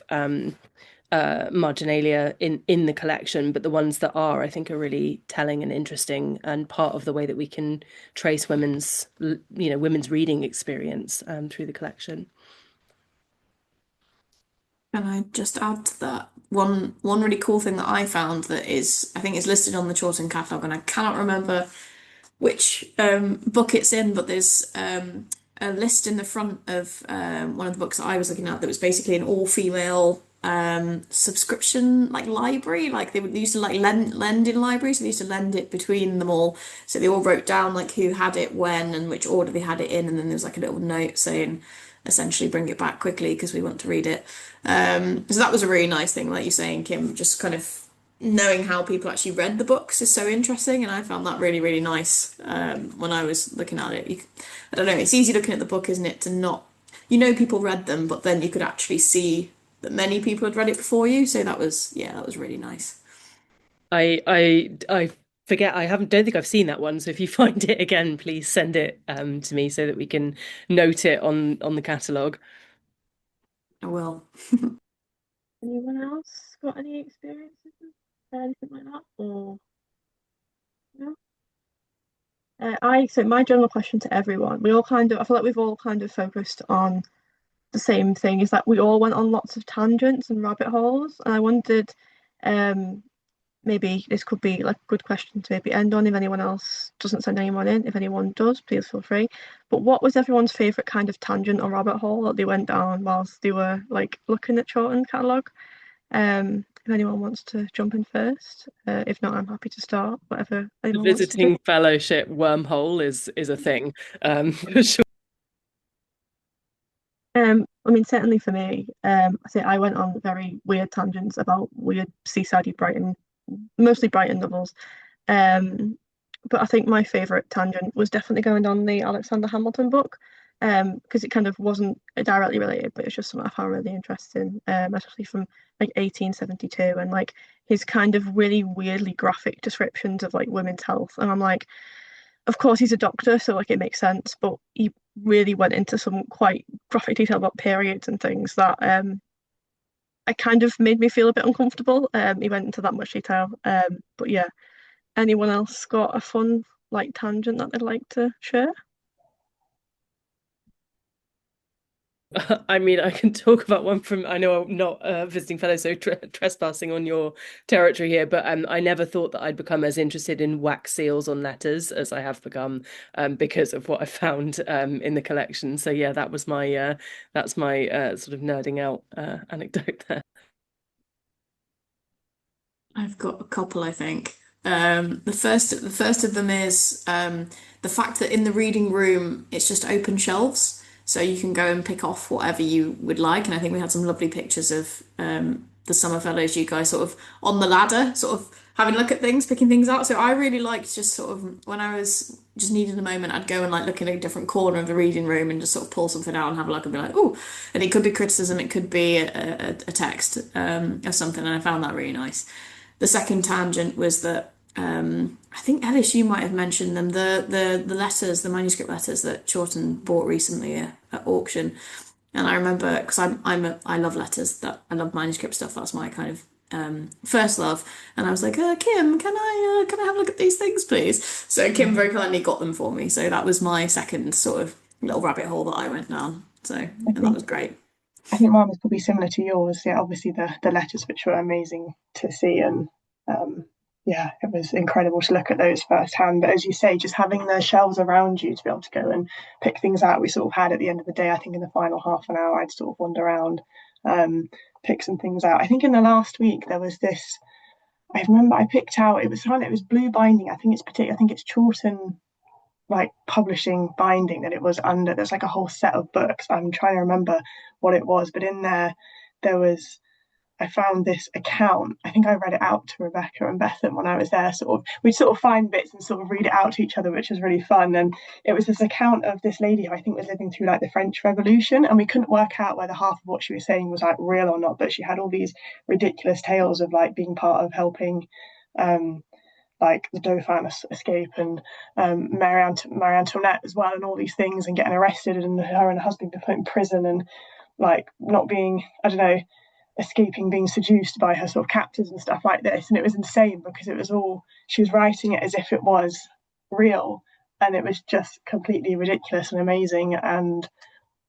marginalia in the collection, but the ones that are, I think, are really telling and interesting, and part of the way that we can trace women's reading experience through the collection. Can I just add to that? One really cool thing that I found that is, I think it's listed on the Chawton catalogue, and I cannot remember which book it's in, but there's a list in the front of one of the books that I was looking at that was basically an all-female subscription like library. Like they used to like lend in libraries, so they used to lend it between them all. So they all wrote down like who had it when and which order they had it in, and then there was like a little note saying essentially bring it back quickly because we want to read it. So that was a really nice thing, like you're saying, Kim, just kind of knowing how people actually read the books is so interesting, and I found that really, really nice when I was looking at it. I don't know, it's easy looking at the book, isn't it, to not, people read them, but then you could actually see that many people had read it before you, so that was really nice. I forget, don't think I've seen that one, so if you find it again, please send it to me so that we can note it on the catalogue. I will. Anyone else got any experiences with anything like that, or no? So my general question to everyone, I feel like we've all kind of focused on the same thing, is that we all went on lots of tangents and rabbit holes, and I wondered, maybe this could be like a good question to maybe end on if anyone else doesn't send anyone in. If anyone does, please feel free. But what was everyone's favourite kind of tangent or rabbit hole that they went down whilst they were like looking at Chawton catalogue? If anyone wants to jump in first, if not, I'm happy to start. Whatever anyone wants to do. Visiting fellowship wormhole is a thing, for sure. I mean, certainly for me, I say I went on very weird tangents about weird seaside Brighton, mostly Brighton novels. But I think my favourite tangent was definitely going on the Alexander Hamilton book. because it kind of wasn't directly related, but it's just something I found really interesting, especially from like 1872, and like his kind of really weirdly graphic descriptions of like women's health. And I'm like, of course he's a doctor, so like it makes sense, but he really went into some quite graphic detail about periods and things that I kind of made me feel a bit uncomfortable. He went into that much detail. But yeah, anyone else got a fun like tangent that they'd like to share? I mean, I can talk about one from, I know I'm not a visiting fellow, so trespassing on your territory here, but I never thought that I'd become as interested in wax seals on letters as I have become, because of what I found in the collection. So yeah, that was my that's my sort of nerding out anecdote there. I've got a couple, I think. The first of them is the fact that in the reading room it's just open shelves, so you can go and pick off whatever you would like. And I think we had some lovely pictures of the summer fellows, you guys sort of on the ladder, sort of having a look at things, picking things out. So I really liked just sort of when I was just needed a moment, I'd go and like look in a different corner of the reading room and just sort of pull something out and have a look and be like, oh, and it could be criticism, it could be a text or something, and I found that really nice. The second tangent was that I think Ellis, you might have mentioned them, the letters, the manuscript letters that Chawton bought recently at auction. And I remember because I love letters, that I love manuscript stuff. That's my kind of first love. And I was like, Kim, can I have a look at these things, please? So Kim very kindly got them for me. So that was my second sort of little rabbit hole that I went down. So and that was great. I think mine was probably similar to yours. Yeah, obviously the letters, which were amazing to see, and yeah, it was incredible to look at those firsthand. But as you say, just having the shelves around you to be able to go and pick things out, we sort of had at the end of the day. I think in the final half an hour, I'd sort of wander around, pick some things out. I think in the last week there was this. I remember I picked out. It was blue binding. I think it's particular. I think it's Chawton like publishing binding that it was under. There's like a whole set of books. I'm trying to remember what it was, but in there was I found this account. I think I read it out to Rebecca and Bethan when I was there. We'd sort of find bits and sort of read it out to each other, which was really fun. And it was this account of this lady who I think was living through like the French Revolution, and we couldn't work out whether half of what she was saying was like real or not. But she had all these ridiculous tales of like being part of helping like the Dauphin escape, and Marie Antoinette as well, and all these things, and getting arrested, and her and her husband been put in prison, and like not being, I don't know, escaping being seduced by her sort of captors and stuff like this. And it was insane because it was all, she was writing it as if it was real, and it was just completely ridiculous and amazing, and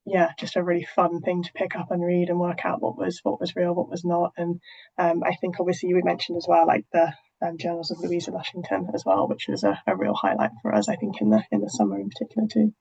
yeah, just a really fun thing to pick up and read and work out what was real, what was not. And I think obviously you would mention as well like the journals of Louisa Lushington as well, which was a real highlight for us, I think, in the summer in particular too.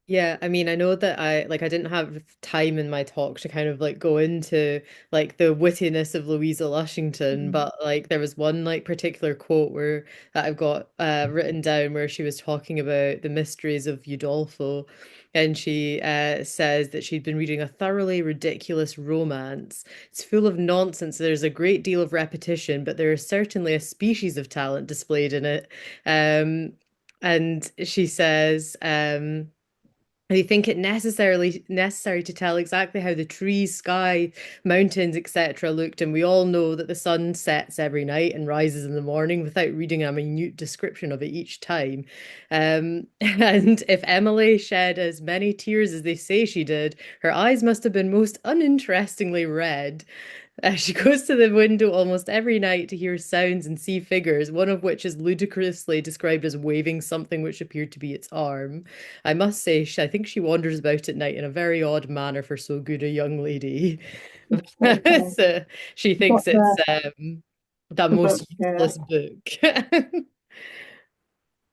Yeah, I mean, I know that I didn't have time in my talk to kind of like go into like the wittiness of Louisa Lushington, but like there was one like particular quote where that I've got written down where she was talking about the mysteries of Udolpho, and she says that she'd been reading a thoroughly ridiculous romance. It's full of nonsense. There's a great deal of repetition, but there is certainly a species of talent displayed in it. And she says, do you think it necessary to tell exactly how the trees, sky, mountains, etc. looked? And we all know that the sun sets every night and rises in the morning without reading a minute description of it each time. And if Emily shed as many tears as they say she did, her eyes must have been most uninterestingly red. She goes to the window almost every night to hear sounds and see figures, one of which is ludicrously described as waving something which appeared to be its arm. I must say, I think she wanders about at night in a very odd manner for so good a young lady. So she thinks it's the most useless book. It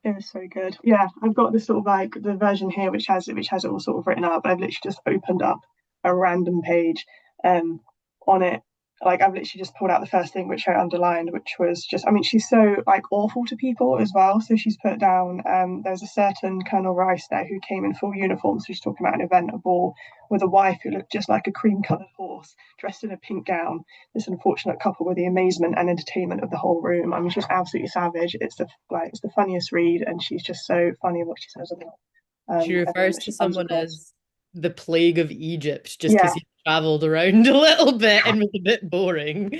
was so good. Yeah, I've got this sort of like the version here which has it all sort of written out, but I've literally just opened up a random page on it. Like I've literally just pulled out the first thing which I underlined, which was just, I mean, she's so like awful to people as well. So she's put down, there's a certain Colonel Rice there who came in full uniform. So she's talking about an event, a ball, with a wife who looked just like a cream-coloured horse, dressed in a pink gown. This unfortunate couple with the amazement and entertainment of the whole room. I mean, she's absolutely savage. It's the funniest read, and she's just so funny in what she says about She refers to she comes someone across. as the plague of Egypt just Yeah. because he traveled around a little bit and was a bit boring.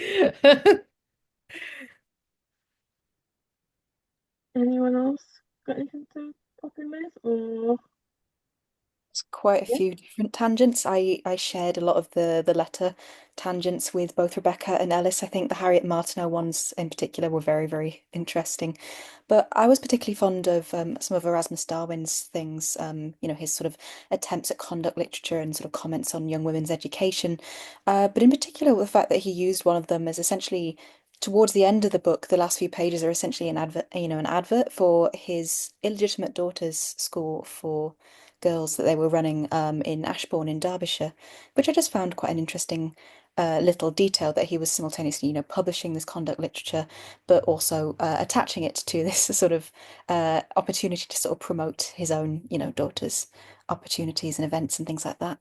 Anyone else got anything to pop in with? Or It's quite a yeah, few different tangents. I shared a lot of the letter tangents with both Rebecca and Ellis. I think the Harriet Martineau ones in particular were very, very interesting. But I was particularly fond of some of Erasmus Darwin's things, his sort of attempts at conduct literature and sort of comments on young women's education. But in particular, the fact that he used one of them as essentially towards the end of the book, the last few pages are essentially an advert, an advert for his illegitimate daughter's school for girls that they were running in Ashbourne in Derbyshire, which I just found quite an interesting little detail that he was simultaneously, publishing this conduct literature, but also attaching it to this sort of opportunity to sort of promote his own, daughter's opportunities and events and things like that.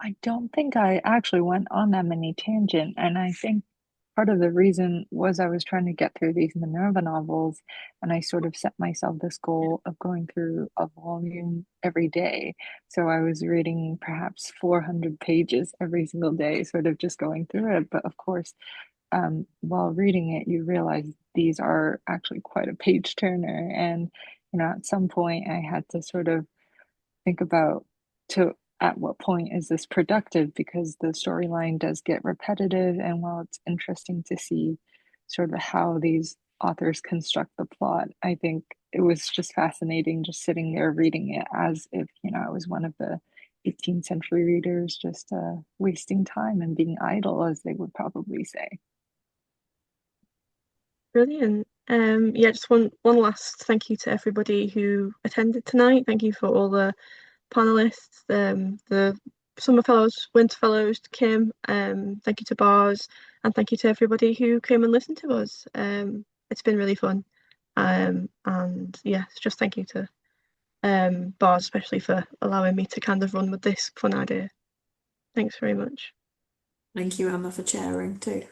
I don't think I actually went on that many tangent, and I think part of the reason was I was trying to get through these Minerva novels, and I sort of set myself this goal of going through a volume every day. So I was reading perhaps 400 pages every single day, sort of just going through it. But of course, while reading it, you realize these are actually quite a page turner. And, at some point I had to sort of think about to at what point is this productive, because the storyline does get repetitive, and while it's interesting to see sort of how these authors construct the plot, I think it was just fascinating just sitting there reading it as if I was one of the 18th century readers, just wasting time and being idle, as they would probably say. brilliant. Yeah, just one last thank you to everybody who attended tonight. Thank you for all the panelists, the summer fellows, winter fellows, Kim. Thank you to Bars, and thank you to everybody who came and listened to us. It's been really fun. And yeah, just thank you to Bars especially for allowing me to kind of run with this fun idea. Thanks very much. Thank you, Emma, for chairing too.